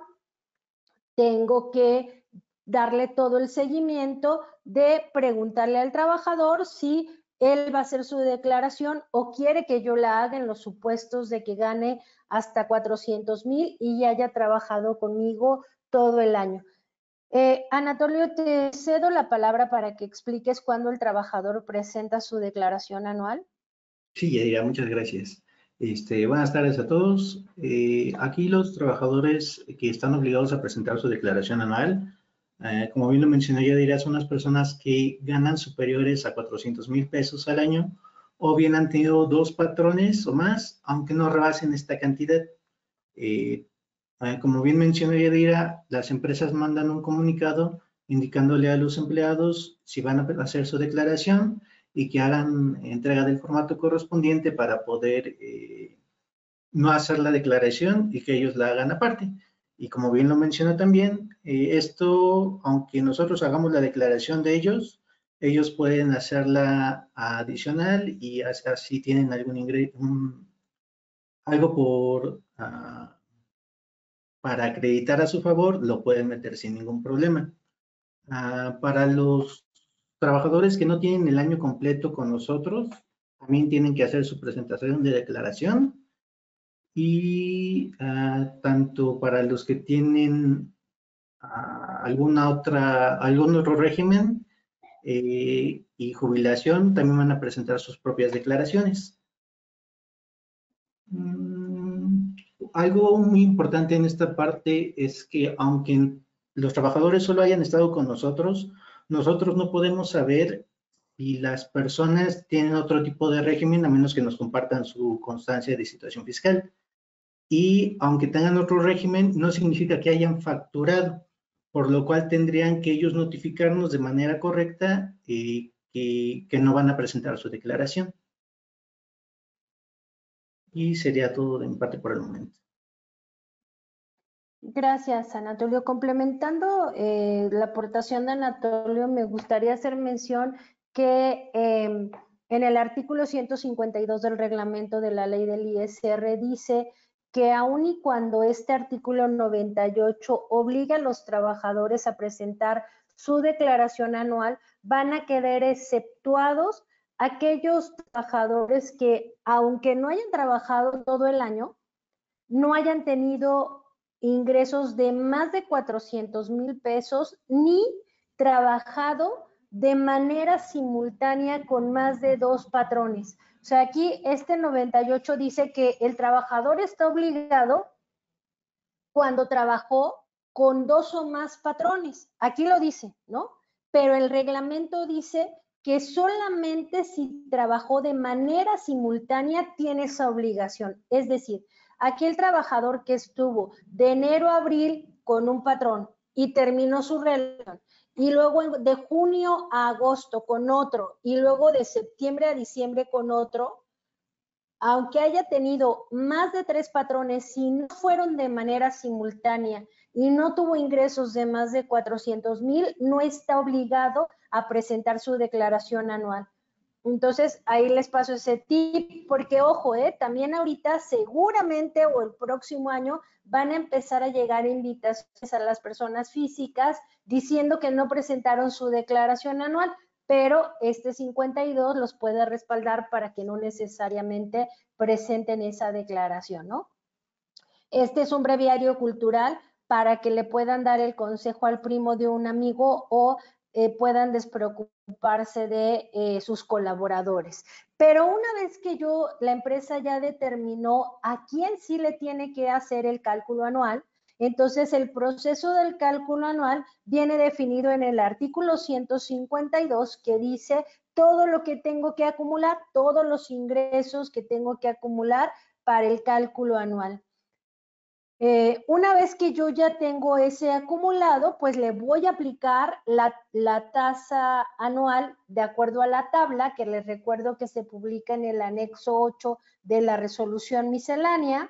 tengo que darle todo el seguimiento de preguntarle al trabajador si él va a hacer su declaración o quiere que yo la haga en los supuestos de que gane hasta 400,000 y haya trabajado conmigo todo el año. Anatolio, te cedo la palabra para que expliques cuándo el trabajador presenta su declaración anual. Sí, Yadira, muchas gracias. Buenas tardes a todos. Aquí los trabajadores que están obligados a presentar su declaración anual, como bien lo mencioné Yadira, son las personas que ganan superiores a 400,000 pesos al año o bien han tenido 2 patrones o más, aunque no rebasen esta cantidad. Como bien mencionó Yadira, las empresas mandan un comunicado indicándole a los empleados si van a hacer su declaración y que hagan entrega del formato correspondiente para poder no hacer la declaración y que ellos la hagan aparte. Y como bien lo mencionó también, esto, aunque nosotros hagamos la declaración de ellos pueden hacerla adicional y así tienen algún ingreso, algo por para acreditar a su favor, lo pueden meter sin ningún problema. Para los trabajadores que no tienen el año completo con nosotros, también tienen que hacer su presentación de declaración y tanto para los que tienen algún otro régimen y jubilación, también van a presentar sus propias declaraciones. Algo muy importante en esta parte es que aunque los trabajadores solo hayan estado con nosotros no podemos saber si las personas tienen otro tipo de régimen a menos que nos compartan su constancia de situación fiscal. Y aunque tengan otro régimen, no significa que hayan facturado, por lo cual tendrían que ellos notificarnos de manera correcta que no van a presentar su declaración. Y sería todo de mi parte por el momento. Gracias, Anatolio. Complementando la aportación de Anatolio, me gustaría hacer mención que en el artículo 152 del reglamento de la ley del ISR dice que aun y cuando este artículo 98 obliga a los trabajadores a presentar su declaración anual, van a quedar exceptuados aquellos trabajadores que, aunque no hayan trabajado todo el año, no hayan tenido ingresos de más de 400,000 pesos ni trabajado de manera simultánea con más de 2 patrones. O sea, aquí este 98 dice que el trabajador está obligado cuando trabajó con 2 o más patrones. Aquí lo dice, ¿no? Pero el reglamento dice que solamente si trabajó de manera simultánea tiene esa obligación. Es decir, aquel trabajador que estuvo de enero a abril con un patrón y terminó su relación, y luego de junio a agosto con otro, y luego de septiembre a diciembre con otro, aunque haya tenido más de 3 patrones, si no fueron de manera simultánea y no tuvo ingresos de más de 400,000, no está obligado a presentar su declaración anual. Entonces, ahí les paso ese tip, porque ojo, también ahorita seguramente o el próximo año van a empezar a llegar invitaciones a las personas físicas diciendo que no presentaron su declaración anual, pero este 52 los puede respaldar para que no necesariamente presenten esa declaración, ¿no? Este es un breviario cultural para que le puedan dar el consejo al primo de un amigo o puedan despreocuparse de sus colaboradores. Pero una vez que la empresa ya determinó a quién sí le tiene que hacer el cálculo anual, entonces el proceso del cálculo anual viene definido en el artículo 152 que dice todo lo que tengo que acumular, todos los ingresos que tengo que acumular para el cálculo anual. Una vez que yo ya tengo ese acumulado, pues le voy a aplicar la tasa anual de acuerdo a la tabla, que les recuerdo que se publica en el anexo 8 de la resolución miscelánea.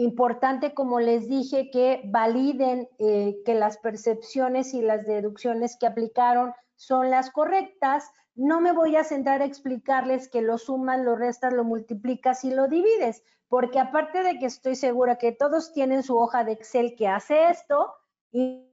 Importante, como les dije, que validen que las percepciones y las deducciones que aplicaron son las correctas. No me voy a centrar a explicarles que lo sumas, lo restas, lo multiplicas y lo divides, porque aparte de que estoy segura que todos tienen su hoja de Excel que hace esto, y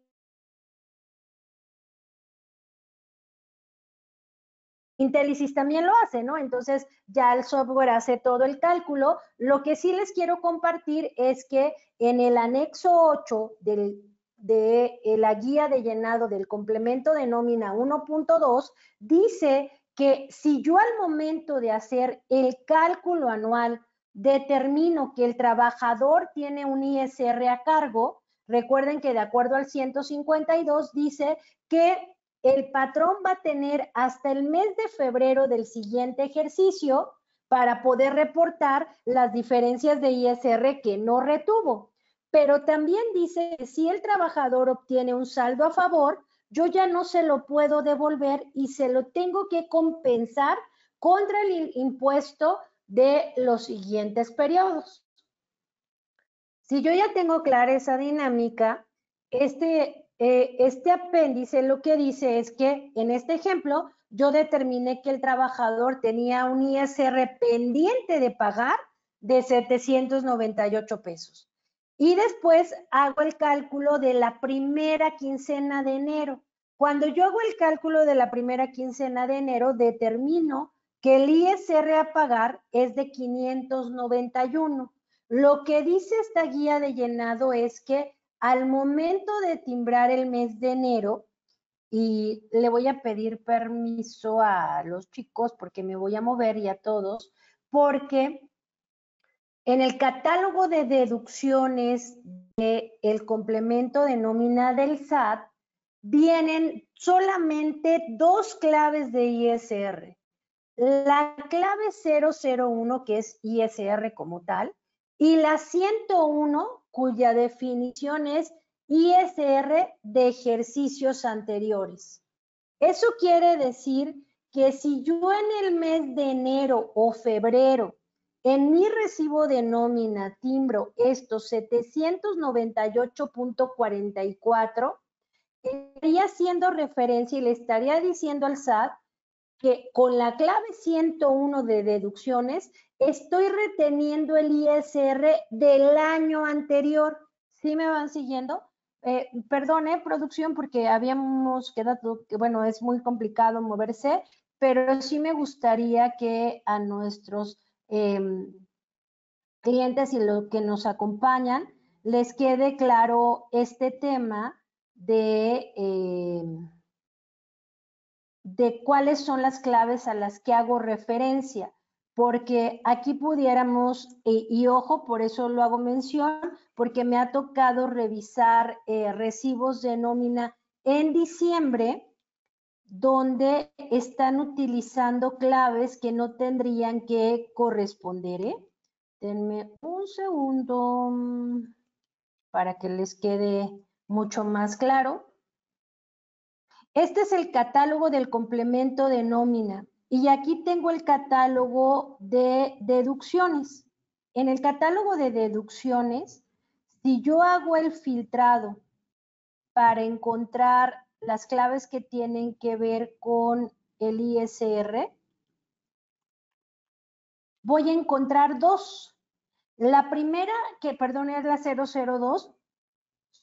Intellisys también lo hace, ¿no? Entonces ya el software hace todo el cálculo. Lo que sí les quiero compartir es que en el anexo 8 de la guía de llenado del complemento de nómina 1.2 dice que si yo al momento de hacer el cálculo anual determino que el trabajador tiene un ISR a cargo, recuerden que de acuerdo al 152 dice que el patrón va a tener hasta el mes de febrero del siguiente ejercicio para poder reportar las diferencias de ISR que no retuvo. Pero también dice que si el trabajador obtiene un saldo a favor, yo ya no se lo puedo devolver y se lo tengo que compensar contra el impuesto de los siguientes periodos. Si yo ya tengo clara esa dinámica, este apéndice lo que dice es que en este ejemplo yo determiné que el trabajador tenía un ISR pendiente de pagar de 798 pesos. Y después hago el cálculo de la primera quincena de enero. Cuando yo hago el cálculo de la primera quincena de enero, determino que el ISR a pagar es de 591. Lo que dice esta guía de llenado es que al momento de timbrar el mes de enero, y le voy a pedir permiso a los chicos porque me voy a mover y a todos, porque en el catálogo de deducciones del complemento de nómina del SAT vienen solamente dos claves de ISR. La clave 001, que es ISR como tal, y la 101, cuya definición es ISR de ejercicios anteriores. Eso quiere decir que si yo en el mes de enero o febrero en mi recibo de nómina timbro estos 798.44, estaría haciendo referencia y le estaría diciendo al SAT que con la clave 101 de deducciones estoy reteniendo el ISR del año anterior. ¿Sí me van siguiendo? Perdone, producción, porque habíamos quedado, que bueno, es muy complicado moverse, pero sí me gustaría que a nuestros clientes y los que nos acompañan les quede claro este tema de cuáles son las claves a las que hago referencia, porque aquí pudiéramos, y ojo, por eso lo hago mención, porque me ha tocado revisar recibos de nómina en diciembre, donde están utilizando claves que no tendrían que corresponder. Denme un segundo para que les quede mucho más claro. Este es el catálogo del complemento de nómina y aquí tengo el catálogo de deducciones. En el catálogo de deducciones, si yo hago el filtrado para encontrar las claves que tienen que ver con el ISR, voy a encontrar dos. La primera, que perdón, es la 002,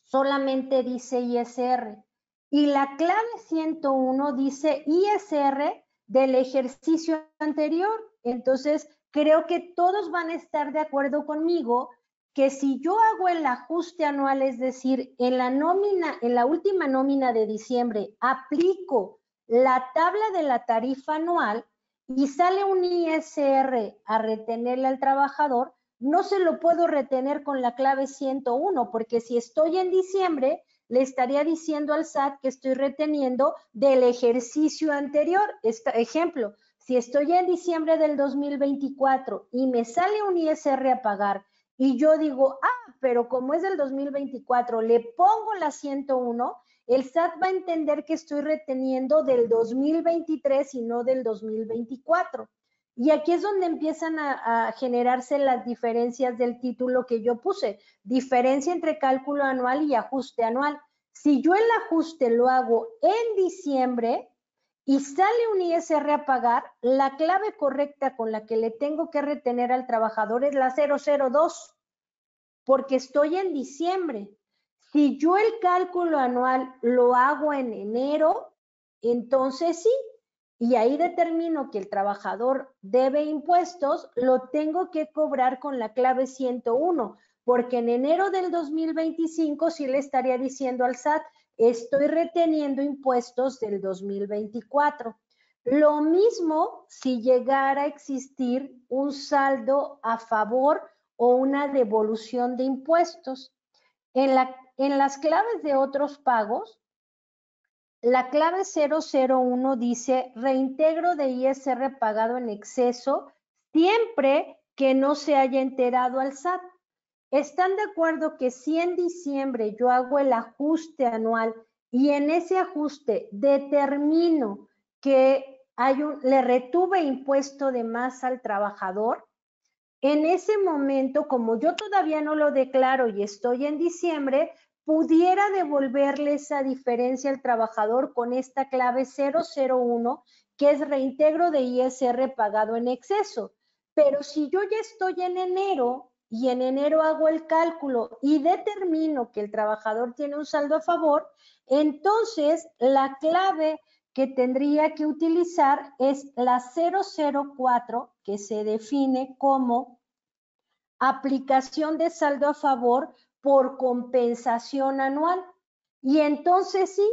solamente dice ISR. Y la clave 101 dice ISR del ejercicio anterior. Entonces, creo que todos van a estar de acuerdo conmigo que si yo hago el ajuste anual, es decir, en la nómina, en la última nómina de diciembre, aplico la tabla de la tarifa anual y sale un ISR a retenerle al trabajador, no se lo puedo retener con la clave 101, porque si estoy en diciembre, le estaría diciendo al SAT que estoy reteniendo del ejercicio anterior. Ejemplo, si estoy en diciembre del 2024 y me sale un ISR a pagar y yo digo, pero como es del 2024, le pongo la 101, el SAT va a entender que estoy reteniendo del 2023 y no del 2024. Y aquí es donde empiezan a generarse las diferencias del título que yo puse, diferencia entre cálculo anual y ajuste anual. Si yo el ajuste lo hago en diciembre y sale un ISR a pagar, la clave correcta con la que le tengo que retener al trabajador es la 002, porque estoy en diciembre. Si yo el cálculo anual lo hago en enero, entonces sí, y ahí determino que el trabajador debe impuestos, lo tengo que cobrar con la clave 101, porque en enero del 2025 sí le estaría diciendo al SAT, estoy reteniendo impuestos del 2024. Lo mismo si llegara a existir un saldo a favor o una devolución de impuestos. En las claves de otros pagos, la clave 001 dice reintegro de ISR pagado en exceso siempre que no se haya enterado al SAT. ¿Están de acuerdo que si en diciembre yo hago el ajuste anual y en ese ajuste determino que le retuve impuesto de más al trabajador? En ese momento, como yo todavía no lo declaro y estoy en diciembre, pudiera devolverle esa diferencia al trabajador con esta clave 001, que es reintegro de ISR pagado en exceso. Pero si yo ya estoy en enero y en enero hago el cálculo y determino que el trabajador tiene un saldo a favor, entonces la clave que tendría que utilizar es la 004, que se define como aplicación de saldo a favor por compensación anual. Y entonces sí,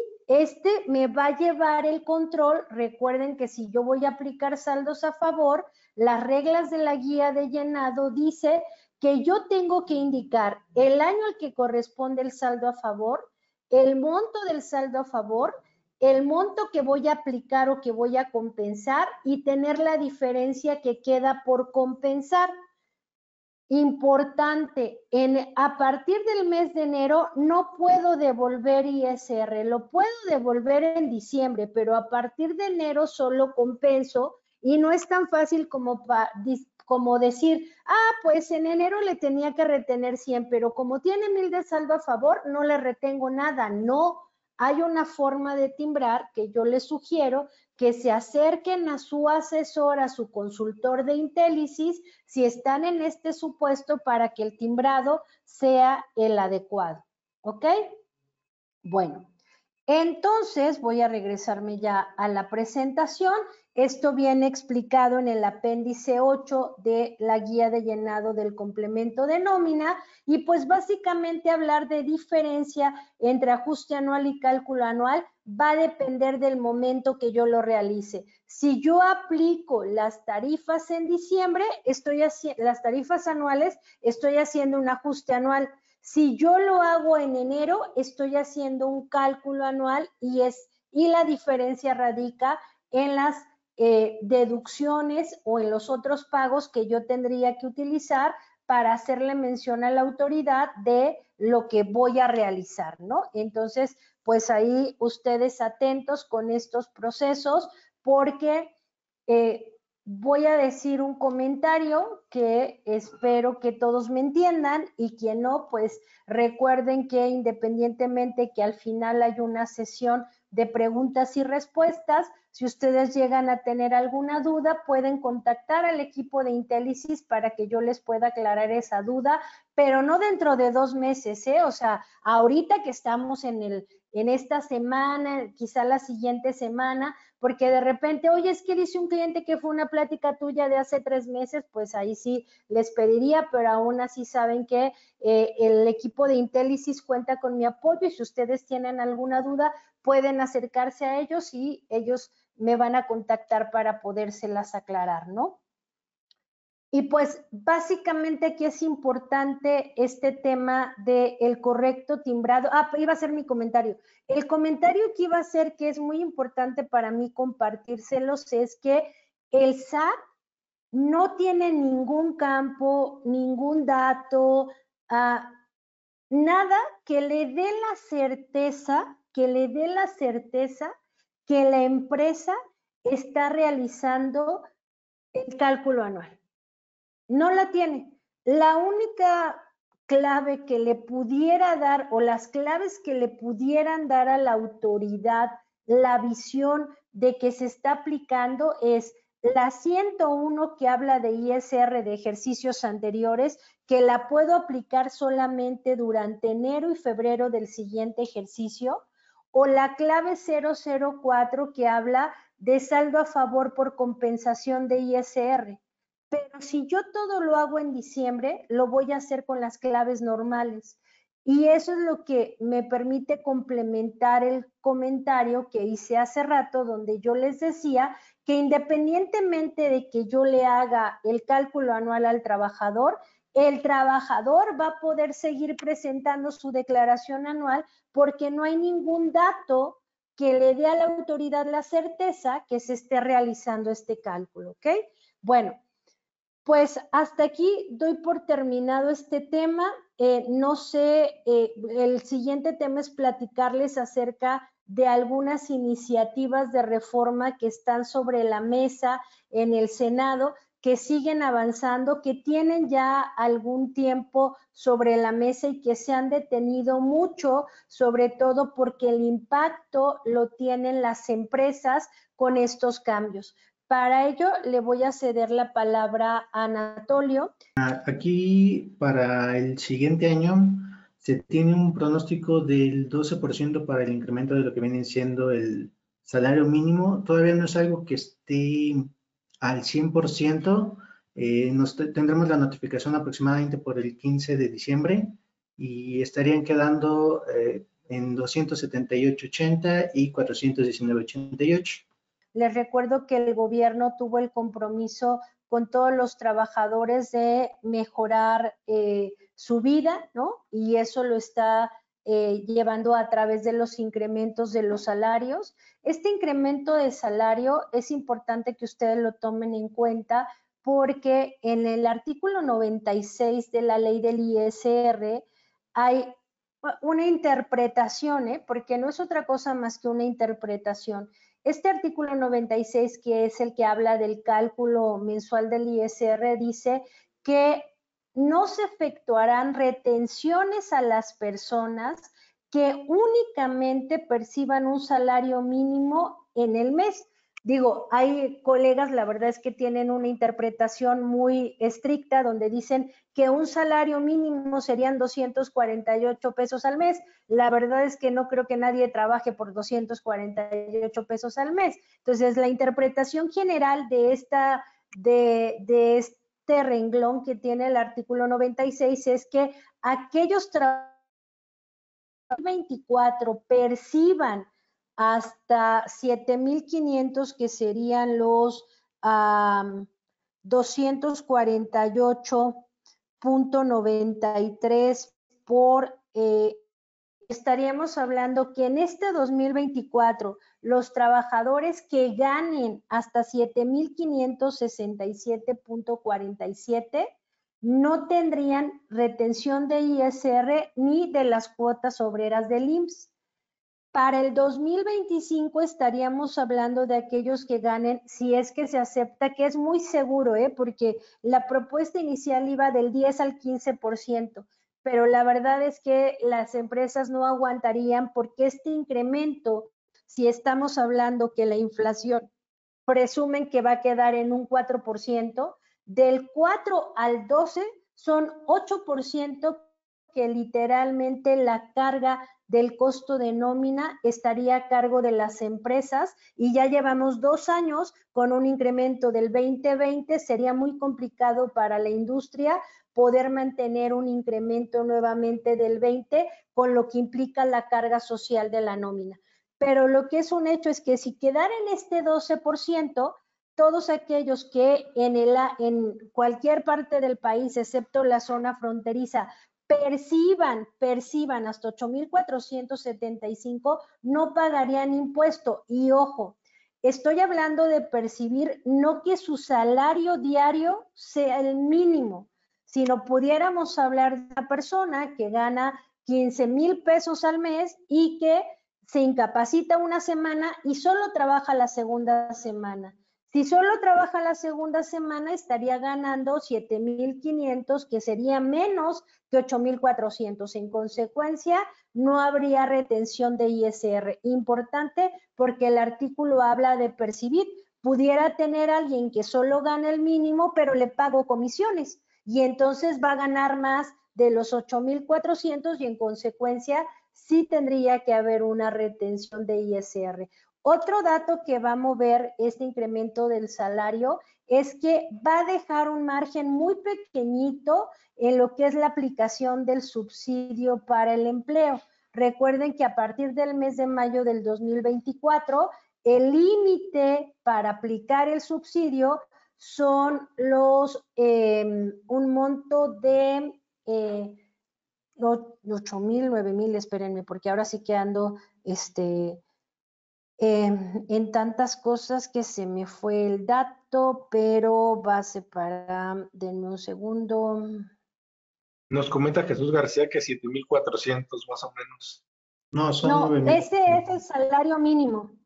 me va a llevar el control. Recuerden que si yo voy a aplicar saldos a favor, las reglas de la guía de llenado dice que yo tengo que indicar el año al que corresponde el saldo a favor, el monto del saldo a favor, el monto que voy a aplicar o que voy a compensar y tener la diferencia que queda por compensar. Importante, a partir del mes de enero no puedo devolver ISR, lo puedo devolver en diciembre, pero a partir de enero solo compenso y no es tan fácil como decir, pues en enero le tenía que retener 100, pero como tiene 1000 de saldo a favor, no le retengo nada. No, hay una forma de timbrar que yo les sugiero que se acerquen a su asesor, a su consultor de Intellisis, si están en este supuesto para que el timbrado sea el adecuado. ¿Ok? Bueno, entonces voy a regresarme ya a la presentación. Esto viene explicado en el apéndice 8 de la guía de llenado del complemento de nómina y pues básicamente hablar de diferencia entre ajuste anual y cálculo anual va a depender del momento que yo lo realice. Si yo aplico las tarifas en diciembre, las tarifas anuales, estoy haciendo un ajuste anual. Si yo lo hago en enero, estoy haciendo un cálculo anual y la diferencia radica en las deducciones o en los otros pagos que yo tendría que utilizar para hacerle mención a la autoridad de lo que voy a realizar, ¿no? Entonces, pues ahí ustedes atentos con estos procesos porque voy a decir un comentario que espero que todos me entiendan y quien no, pues recuerden que independientemente que al final hay una sesión de preguntas y respuestas, si ustedes llegan a tener alguna duda, pueden contactar al equipo de Intellisis para que yo les pueda aclarar esa duda, pero no dentro de 2 meses, ¿eh? O sea, ahorita que estamos en esta semana, quizá la siguiente semana, porque de repente, oye, es que dice un cliente que fue una plática tuya de hace 3 meses, pues ahí sí les pediría, pero aún así saben que el equipo de Intellisis cuenta con mi apoyo y si ustedes tienen alguna duda, pueden acercarse a ellos y ellos me van a contactar para podérselas aclarar, ¿no? Y pues básicamente aquí es importante este tema del correcto timbrado. Iba a ser mi comentario. El comentario que iba a hacer que es muy importante para mí compartírselos es que el SAT no tiene ningún campo, ningún dato, nada que le dé la certeza, que la empresa está realizando el cálculo anual. No la tiene. La única clave que le pudiera dar, o las claves que le pudieran dar a la autoridad la visión de que se está aplicando, es la 101 que habla de ISR de ejercicios anteriores, que la puedo aplicar solamente durante enero y febrero del siguiente ejercicio, o la clave 004 que habla de saldo a favor por compensación de ISR. Pero si yo todo lo hago en diciembre, lo voy a hacer con las claves normales. Y eso es lo que me permite complementar el comentario que hice hace rato, donde yo les decía que independientemente de que yo le haga el cálculo anual al trabajador, el trabajador va a poder seguir presentando su declaración anual porque no hay ningún dato que le dé a la autoridad la certeza que se esté realizando este cálculo, ¿ok? Bueno, pues hasta aquí doy por terminado este tema. No sé, el siguiente tema es platicarles acerca de algunas iniciativas de reforma que están sobre la mesa en el Senado, que siguen avanzando, que tienen ya algún tiempo sobre la mesa y que se han detenido mucho, sobre todo porque el impacto lo tienen las empresas con estos cambios. Para ello, le voy a ceder la palabra a Anatolio. Aquí, para el siguiente año, se tiene un pronóstico del 12% para el incremento de lo que viene siendo el salario mínimo. Todavía no es algo que esté al 100%. Tendremos la notificación aproximadamente por el 15 de diciembre y estarían quedando en 278.80 y 419.88. Les recuerdo que el gobierno tuvo el compromiso con todos los trabajadores de mejorar su vida, ¿no? Y eso lo está llevando a través de los incrementos de los salarios. Este incremento de salario es importante que ustedes lo tomen en cuenta porque en el artículo 96 de la ley del ISR hay una interpretación, porque no es otra cosa más que una interpretación. Este artículo 96, que es el que habla del cálculo mensual del ISR, dice que no se efectuarán retenciones a las personas que únicamente perciban un salario mínimo en el mes. Digo, hay colegas, la verdad es que tienen una interpretación muy estricta donde dicen que un salario mínimo serían 248 pesos al mes. La verdad es que no creo que nadie trabaje por 248 pesos al mes. Entonces, la interpretación general de este renglón que tiene el artículo 96 es que aquellos trabajadores 24 perciban hasta 7,500, que serían los 248.93 por estaríamos hablando que en este 2024 los trabajadores que ganen hasta 7,567.47 no tendrían retención de ISR ni de las cuotas obreras del IMSS. Para el 2025 estaríamos hablando de aquellos que ganen, si es que se acepta, que es muy seguro, porque la propuesta inicial iba del 10 al 15%, pero la verdad es que las empresas no aguantarían porque este incremento, si estamos hablando que la inflación presumen que va a quedar en un 4%, del 4 al 12 son 8% que literalmente la carga del costo de nómina estaría a cargo de las empresas y ya llevamos 2 años con un incremento del 2020, sería muy complicado para la industria poder mantener un incremento nuevamente del 20 con lo que implica la carga social de la nómina. Pero lo que es un hecho es que si quedara en este 12%, todos aquellos que en cualquier parte del país, excepto la zona fronteriza, perciban hasta 8,475, no pagarían impuesto. Y ojo, estoy hablando de percibir, no que su salario diario sea el mínimo, sino pudiéramos hablar de una persona que gana 15,000 pesos al mes y que se incapacita una semana y solo trabaja la segunda semana. Si solo trabaja la segunda semana, estaría ganando 7,500, que sería menos que 8,400. En consecuencia, no habría retención de ISR. Importante porque el artículo habla de percibir. Pudiera tener alguien que solo gana el mínimo, pero le pago comisiones, y entonces va a ganar más de los 8,400 y en consecuencia sí tendría que haber una retención de ISR. Otro dato que va a mover este incremento del salario es que va a dejar un margen muy pequeñito en lo que es la aplicación del subsidio para el empleo. Recuerden que a partir del mes de mayo del 2024, el límite para aplicar el subsidio son un monto de 8,000, 9,000, espérenme, porque ahora sí que ando en tantas cosas que se me fue el dato, pero base para, denme un segundo. Nos comenta Jesús García que 7,400 más o menos. No, son No, 9,000. ese es el salario mínimo,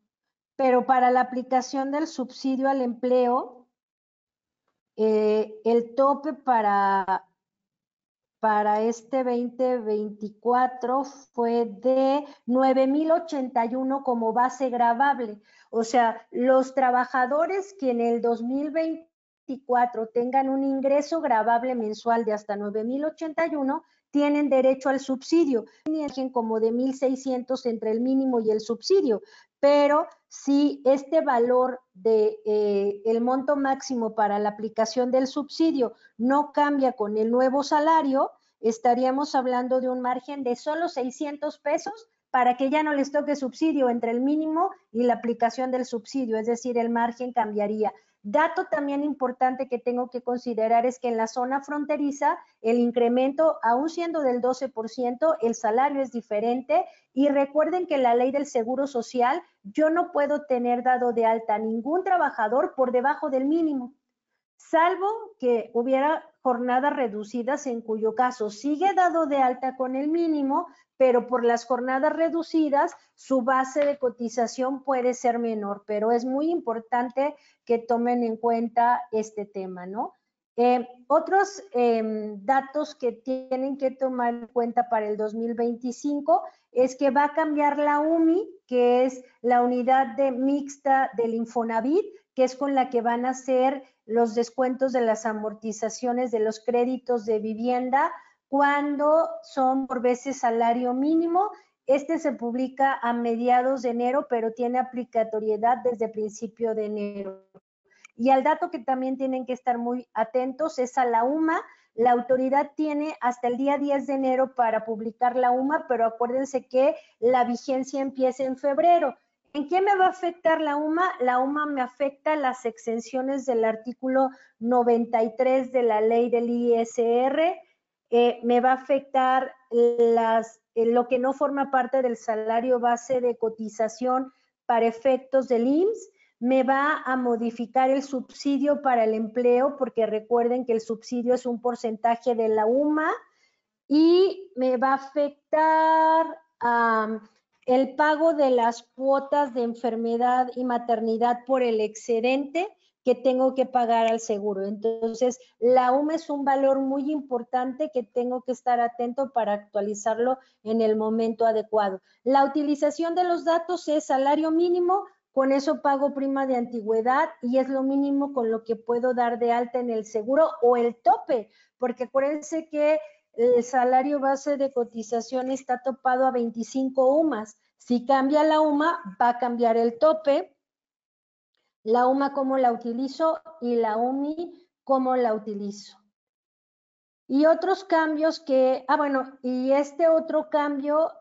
pero para la aplicación del subsidio al empleo, el tope para este 2024 fue de 9,081 como base gravable. O sea, los trabajadores que en el 2024 tengan un ingreso gravable mensual de hasta 9,081 tienen derecho al subsidio. Tienen como de 1,600 entre el mínimo y el subsidio, pero si este valor de el monto máximo para la aplicación del subsidio no cambia con el nuevo salario, estaríamos hablando de un margen de solo 600 pesos para que ya no les toque subsidio entre el mínimo y la aplicación del subsidio, es decir, el margen cambiaría. Dato también importante que tengo que considerar es que en la zona fronteriza el incremento, aún siendo del 12%, el salario es diferente, y recuerden que la ley del Seguro Social, yo no puedo tener dado de alta a ningún trabajador por debajo del mínimo, salvo que hubiera jornadas reducidas, en cuyo caso sigue dado de alta con el mínimo, pero por las jornadas reducidas su base de cotización puede ser menor, pero es muy importante que tomen en cuenta este tema, ¿no? Otros datos que tienen que tomar en cuenta para el 2025 es que va a cambiar la UMI, que es la unidad mixta del Infonavit, que es con la que van a hacer los descuentos de las amortizaciones de los créditos de vivienda cuando son por veces salario mínimo. Este se publica a mediados de enero, pero tiene aplicatoriedad desde principio de enero. Y al dato que también tienen que estar muy atentos es a la UMA. La autoridad tiene hasta el día 10 de enero para publicar la UMA, pero acuérdense que la vigencia empieza en febrero. ¿En qué me va a afectar la UMA? La UMA me afecta las exenciones del artículo 93 de la ley del ISR, me va a afectar lo que no forma parte del salario base de cotización para efectos del IMSS, me va a modificar el subsidio para el empleo, porque recuerden que el subsidio es un porcentaje de la UMA, y me va a afectar el pago de las cuotas de enfermedad y maternidad por el excedente que tengo que pagar al seguro. Entonces, la UMA es un valor muy importante que tengo que estar atento para actualizarlo en el momento adecuado. La utilización de los datos es salario mínimo, con eso pago prima de antigüedad y es lo mínimo con lo que puedo dar de alta en el seguro, o el tope, porque acuérdense que el salario base de cotización está topado a 25 UMAs. Si cambia la UMA, va a cambiar el tope. La UMA, ¿cómo la utilizo? Y la UMI, ¿cómo la utilizo? Y otros cambios que, y este otro cambio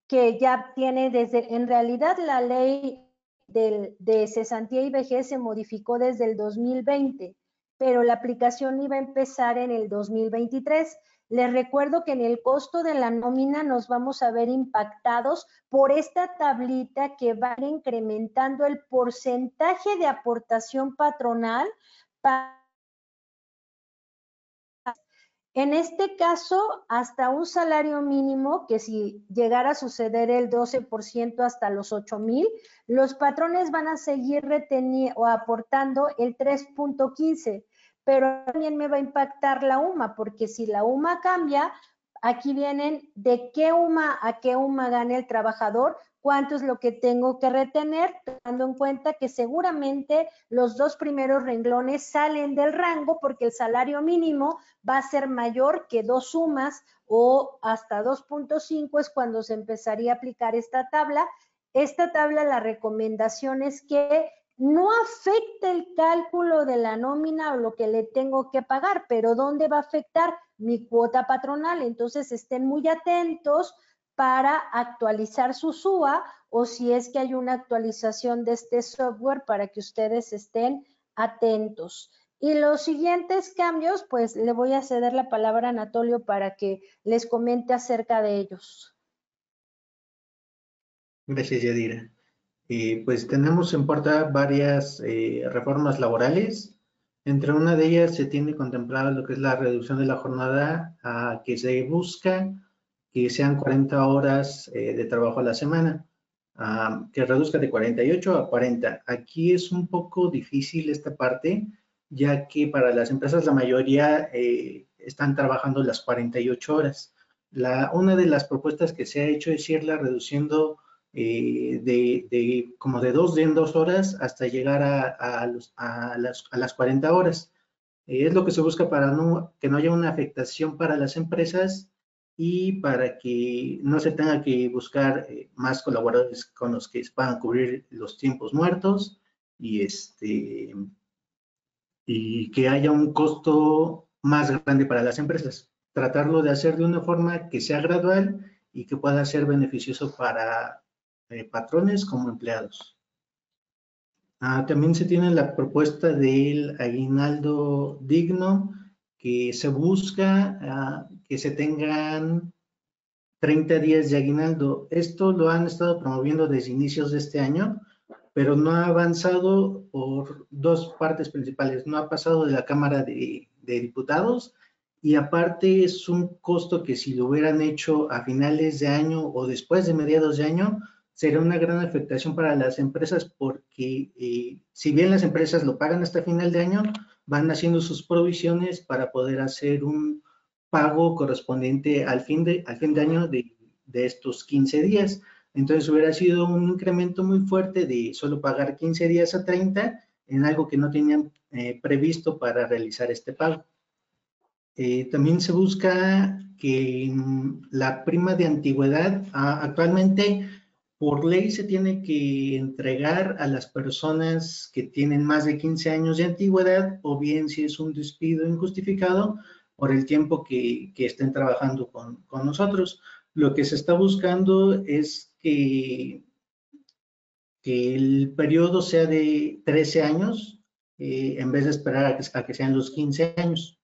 que ya tiene en realidad la ley de cesantía y vejez se modificó desde el 2020, pero la aplicación iba a empezar en el 2023. Les recuerdo que en el costo de la nómina nos vamos a ver impactados por esta tablita que va incrementando el porcentaje de aportación patronal para En este caso, hasta un salario mínimo, que si llegara a suceder el 12% hasta los 8,000, los patrones van a seguir reteniendo o aportando el 3.15, pero también me va a impactar la UMA, porque si la UMA cambia, aquí vienen de qué UMA a qué UMA gane el trabajador, cuánto es lo que tengo que retener, tomando en cuenta que seguramente los 2 primeros renglones salen del rango porque el salario mínimo va a ser mayor que 2 sumas o hasta 2.5 es cuando se empezaría a aplicar esta tabla. Esta tabla, la recomendación es que no afecta el cálculo de la nómina o lo que le tengo que pagar, pero ¿dónde va a afectar? Mi cuota patronal. Entonces estén muy atentos para actualizar su SUA o si es que hay una actualización de este software para que ustedes estén atentos. Y los siguientes cambios, pues le voy a ceder la palabra a Anatolio para que les comente acerca de ellos. Gracias, Yadira. Pues tenemos en puerta varias reformas laborales. Entre una de ellas se tiene contemplado lo que es la reducción de la jornada, que se busca que sean 40 horas de trabajo a la semana, que reduzca de 48 a 40. Aquí es un poco difícil esta parte, ya que para las empresas la mayoría están trabajando las 48 horas. Una de las propuestas que se ha hecho es irla reduciendo como de 2 en 2 horas hasta llegar a las 40 horas. Es lo que se busca para que no haya una afectación para las empresas y para que no se tenga que buscar más colaboradores con los que puedan cubrir los tiempos muertos y que haya un costo más grande para las empresas. Tratarlo de hacer de una forma que sea gradual y que pueda ser beneficioso para patrones como empleados. También se tiene la propuesta del aguinaldo digno, que se busca que se tengan 30 días de aguinaldo. Esto lo han estado promoviendo desde inicios de este año, pero no ha avanzado por 2 partes principales. No ha pasado de la Cámara de Diputados y aparte es un costo que si lo hubieran hecho a finales de año o después de mediados de año, será una gran afectación para las empresas porque si bien las empresas lo pagan hasta final de año, van haciendo sus provisiones para poder hacer un pago correspondiente al fin de año de estos 15 días. Entonces hubiera sido un incremento muy fuerte de solo pagar 15 días a 30 en algo que no tenían previsto para realizar este pago. También se busca que la prima de antigüedad, actualmente por ley se tiene que entregar a las personas que tienen más de 15 años de antigüedad o bien si es un despido injustificado por el tiempo que estén trabajando con nosotros. Lo que se está buscando es que el periodo sea de 13 años en vez de esperar a que sean los 15 años.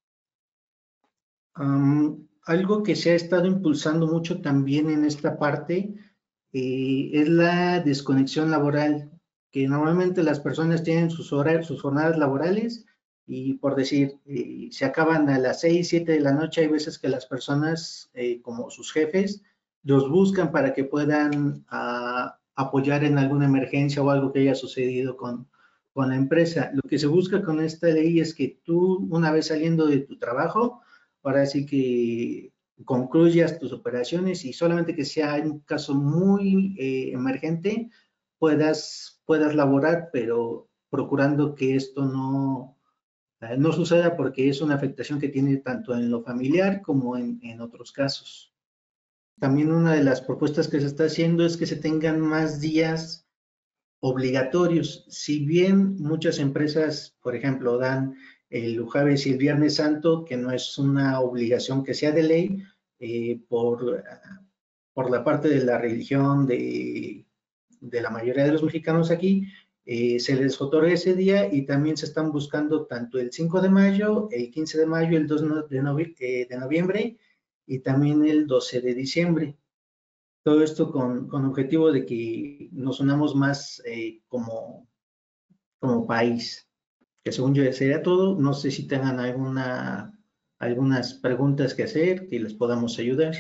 Algo que se ha estado impulsando mucho también en esta parte es la desconexión laboral, que normalmente las personas tienen sus jornadas laborales y por decir, se acaban a las 6, 7 de la noche, hay veces que las personas, como sus jefes, los buscan para que puedan apoyar en alguna emergencia o algo que haya sucedido con la empresa. Lo que se busca con esta ley es que tú, una vez saliendo de tu trabajo, ahora sí que concluyas tus operaciones y solamente que sea un caso muy emergente puedas laborar, pero procurando que esto no suceda porque es una afectación que tiene tanto en lo familiar como en otros casos. También una de las propuestas que se está haciendo es que se tengan más días obligatorios. Si bien muchas empresas, por ejemplo, dan el jueves y el viernes santo, que no es una obligación que sea de ley, por la parte de la religión de la mayoría de los mexicanos aquí, se les otorga ese día y también se están buscando tanto el 5 de mayo, el 15 de mayo, el 2 de noviembre y también el 12 de diciembre. Todo esto con objetivo de que nos unamos más como país. Que según yo sería todo. No sé si tengan alguna algunas preguntas que hacer, que les podamos ayudar.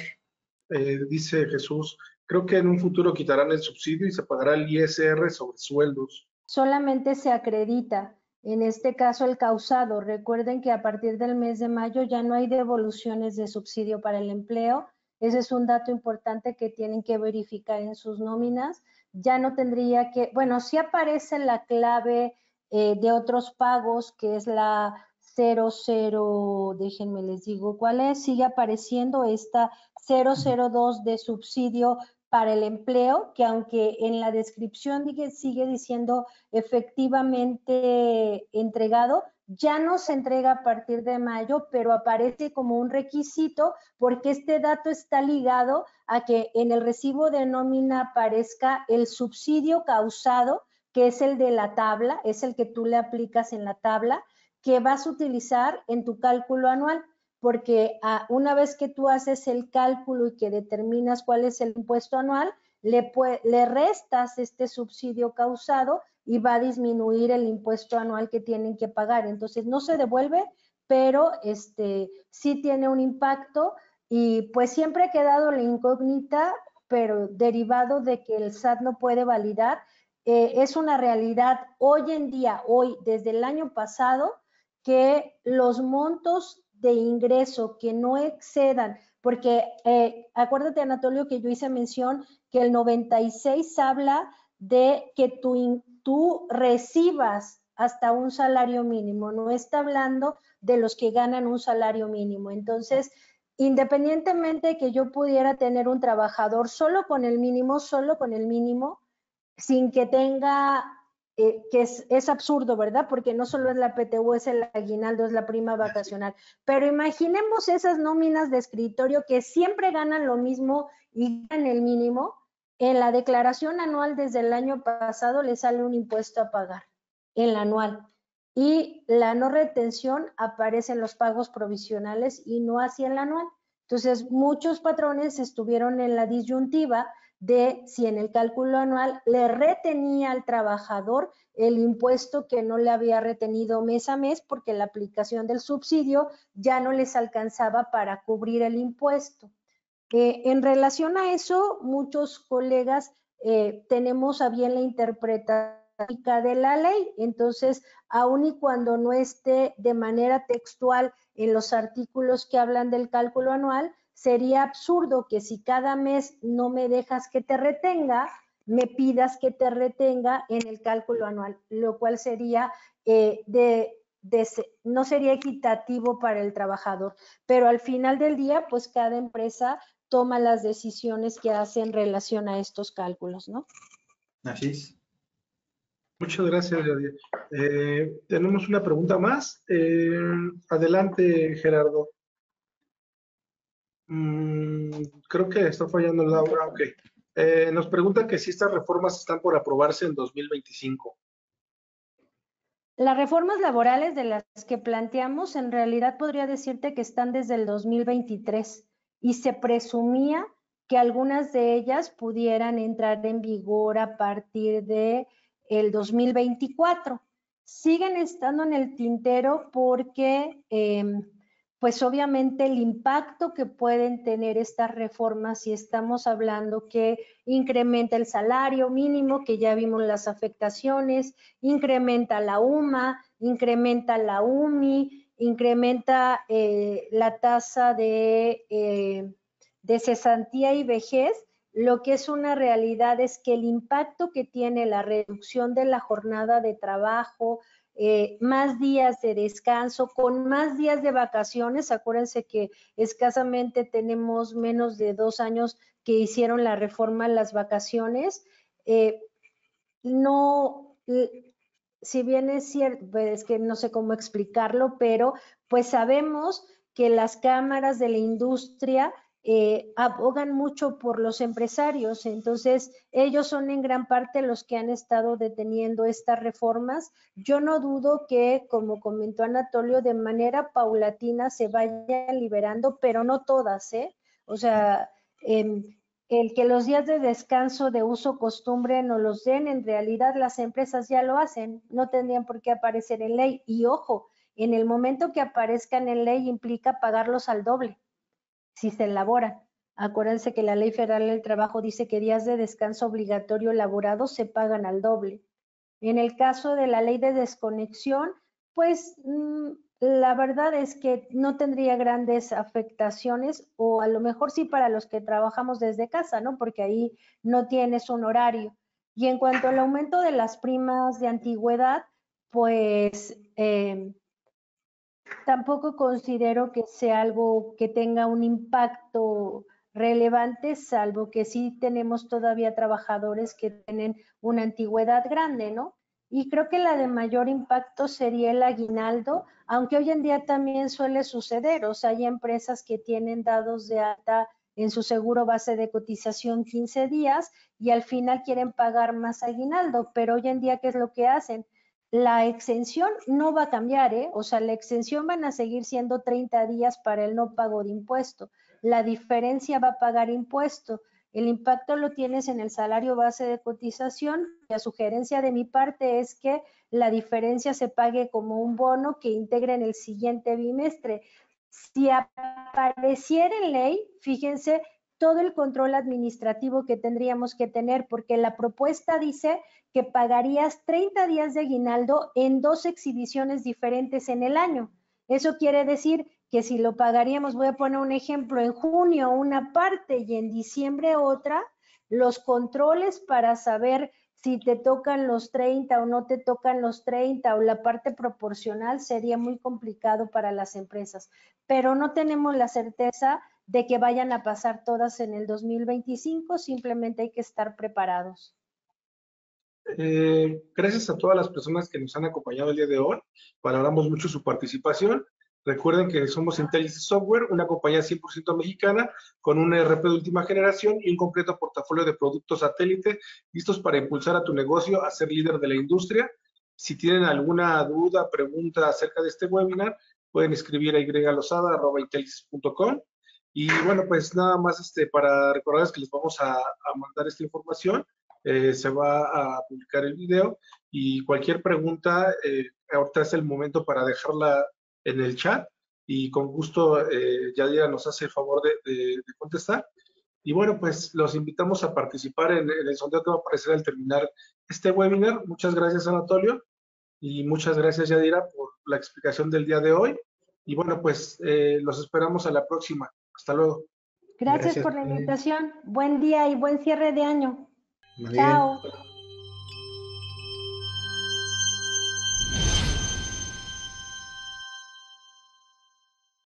Dice Jesús, creo que en un futuro quitarán el subsidio y se pagará el ISR sobre sueldos. Solamente se acredita, en este caso el causado. Recuerden que a partir del mes de mayo ya no hay devoluciones de subsidio para el empleo. Ese es un dato importante que tienen que verificar en sus nóminas. Ya no tendría que, bueno, sí aparece la clave de otros pagos, que es la 00, déjenme les digo cuál es, sigue apareciendo esta 002 de subsidio para el empleo, que aunque en la descripción sigue diciendo efectivamente entregado, ya no se entrega a partir de mayo, pero aparece como un requisito porque este dato está ligado a que en el recibo de nómina aparezca el subsidio causado, que es el de la tabla, es el que tú le aplicas en la tabla, que vas a utilizar en tu cálculo anual, porque una vez que tú haces el cálculo y que determinas cuál es el impuesto anual, le restas este subsidio causado y va a disminuir el impuesto anual que tienen que pagar. Entonces no se devuelve, pero sí tiene un impacto y pues siempre ha quedado la incógnita, pero derivado de que el SAT no puede validar, es una realidad hoy en día, hoy, desde el año pasado, que los montos de ingreso que no excedan, porque acuérdate, Anatolio, que yo hice mención que el 96 habla de que tú recibas hasta un salario mínimo, no está hablando de los que ganan un salario mínimo. Entonces, independientemente de que yo pudiera tener un trabajador solo con el mínimo, sin que tenga, que es absurdo, ¿verdad? Porque no solo es la PTU, es el aguinaldo, es la prima vacacional. Pero imaginemos esas nóminas de escritorio que siempre ganan lo mismo y ganan el mínimo. En la declaración anual desde el año pasado le sale un impuesto a pagar, en la anual. Y la no retención aparece en los pagos provisionales y no así en la anual. Entonces, muchos patrones estuvieron en la disyuntiva de si en el cálculo anual le retenía al trabajador el impuesto que no le había retenido mes a mes porque la aplicación del subsidio ya no les alcanzaba para cubrir el impuesto. En relación a eso, muchos colegas tenemos a bien la interpretación de la ley, entonces, aun y cuando no esté de manera textual en los artículos que hablan del cálculo anual, sería absurdo que si cada mes no me dejas que te retenga, me pidas que te retenga en el cálculo anual, lo cual sería no sería equitativo para el trabajador, pero al final del día, pues cada empresa toma las decisiones que hace en relación a estos cálculos, ¿no? Así es. Muchas gracias, Yadier. Tenemos una pregunta más. Adelante, Gerardo. Creo que está fallando Laura. Ok. Nos pregunta que si estas reformas están por aprobarse en 2025. Las reformas laborales de las que planteamos, en realidad podría decirte que están desde el 2023 y se presumía que algunas de ellas pudieran entrar en vigor a partir de el 2024. Siguen estando en el tintero porque pues obviamente el impacto que pueden tener estas reformas, si estamos hablando que incrementa el salario mínimo, que ya vimos las afectaciones, incrementa la UMA, incrementa la UMI, incrementa la tasa de cesantía y vejez, lo que es una realidad es que el impacto que tiene la reducción de la jornada de trabajo, más días de descanso, con más días de vacaciones. Acuérdense que escasamente tenemos menos de 2 años que hicieron la reforma en las vacaciones. No, si bien es cierto, pues es que no sé cómo explicarlo, pero pues sabemos que las cámaras de la industria abogan mucho por los empresarios, entonces ellos son en gran parte los que han estado deteniendo estas reformas. Yo no dudo que, como comentó Anatolio, de manera paulatina se vayan liberando, pero no todas, ¿eh? O sea, el que los días de descanso de uso costumbre no los den, en realidad las empresas ya lo hacen, no tendrían por qué aparecer en ley. Y ojo, en el momento que aparezcan en ley implica pagarlos al doble si se elaboran. Acuérdense que la Ley Federal del Trabajo dice que días de descanso obligatorio elaborados se pagan al doble. En el caso de la ley de desconexión, pues la verdad es que no tendría grandes afectaciones, o a lo mejor sí para los que trabajamos desde casa, ¿no? Porque ahí no tienes un horario. Y en cuanto al aumento de las primas de antigüedad, pues tampoco considero que sea algo que tenga un impacto relevante, salvo que sí tenemos todavía trabajadores que tienen una antigüedad grande, ¿no? Y creo que la de mayor impacto sería el aguinaldo, aunque hoy en día también suele suceder, o sea, hay empresas que tienen dados de alta en su seguro base de cotización 15 días y al final quieren pagar más aguinaldo, pero hoy en día, ¿qué es lo que hacen? La exención no va a cambiar, ¿eh? O sea, la exención van a seguir siendo 30 días para el no pago de impuesto. La diferencia va a pagar impuesto. El impacto lo tienes en el salario base de cotización. La sugerencia de mi parte es que la diferencia se pague como un bono que integre en el siguiente bimestre. Si apareciera en ley, fíjense, todo el control administrativo que tendríamos que tener, porque la propuesta dice que pagarías 30 días de aguinaldo en 2 exhibiciones diferentes en el año. Eso quiere decir que si lo pagaríamos, voy a poner un ejemplo, en junio una parte y en diciembre otra, los controles para saber si te tocan los 30 o no te tocan los 30 o la parte proporcional sería muy complicado para las empresas, pero no tenemos la certeza de que vayan a pasar todas en el 2025, simplemente hay que estar preparados. Gracias a todas las personas que nos han acompañado el día de hoy. Valoramos mucho su participación. Recuerden que somos Intellisys Software, una compañía 100% mexicana con un ERP de última generación y un completo portafolio de productos satélite listos para impulsar a tu negocio a ser líder de la industria. Si tienen alguna duda, pregunta acerca de este webinar, pueden escribir a ylosada@intellisys.com. Y bueno, pues nada más para recordarles que les vamos a mandar esta información. Se va a publicar el video y cualquier pregunta, ahorita es el momento para dejarla en el chat y con gusto Yadira nos hace el favor de contestar. Y bueno, pues los invitamos a participar en el sondeo que va a aparecer al terminar este webinar. Muchas gracias, Anatolio, y muchas gracias, Yadira, por la explicación del día de hoy. Y bueno, pues los esperamos a la próxima. Hasta luego. Gracias por la invitación. Buen día y buen cierre de año. Muy Chao. bien.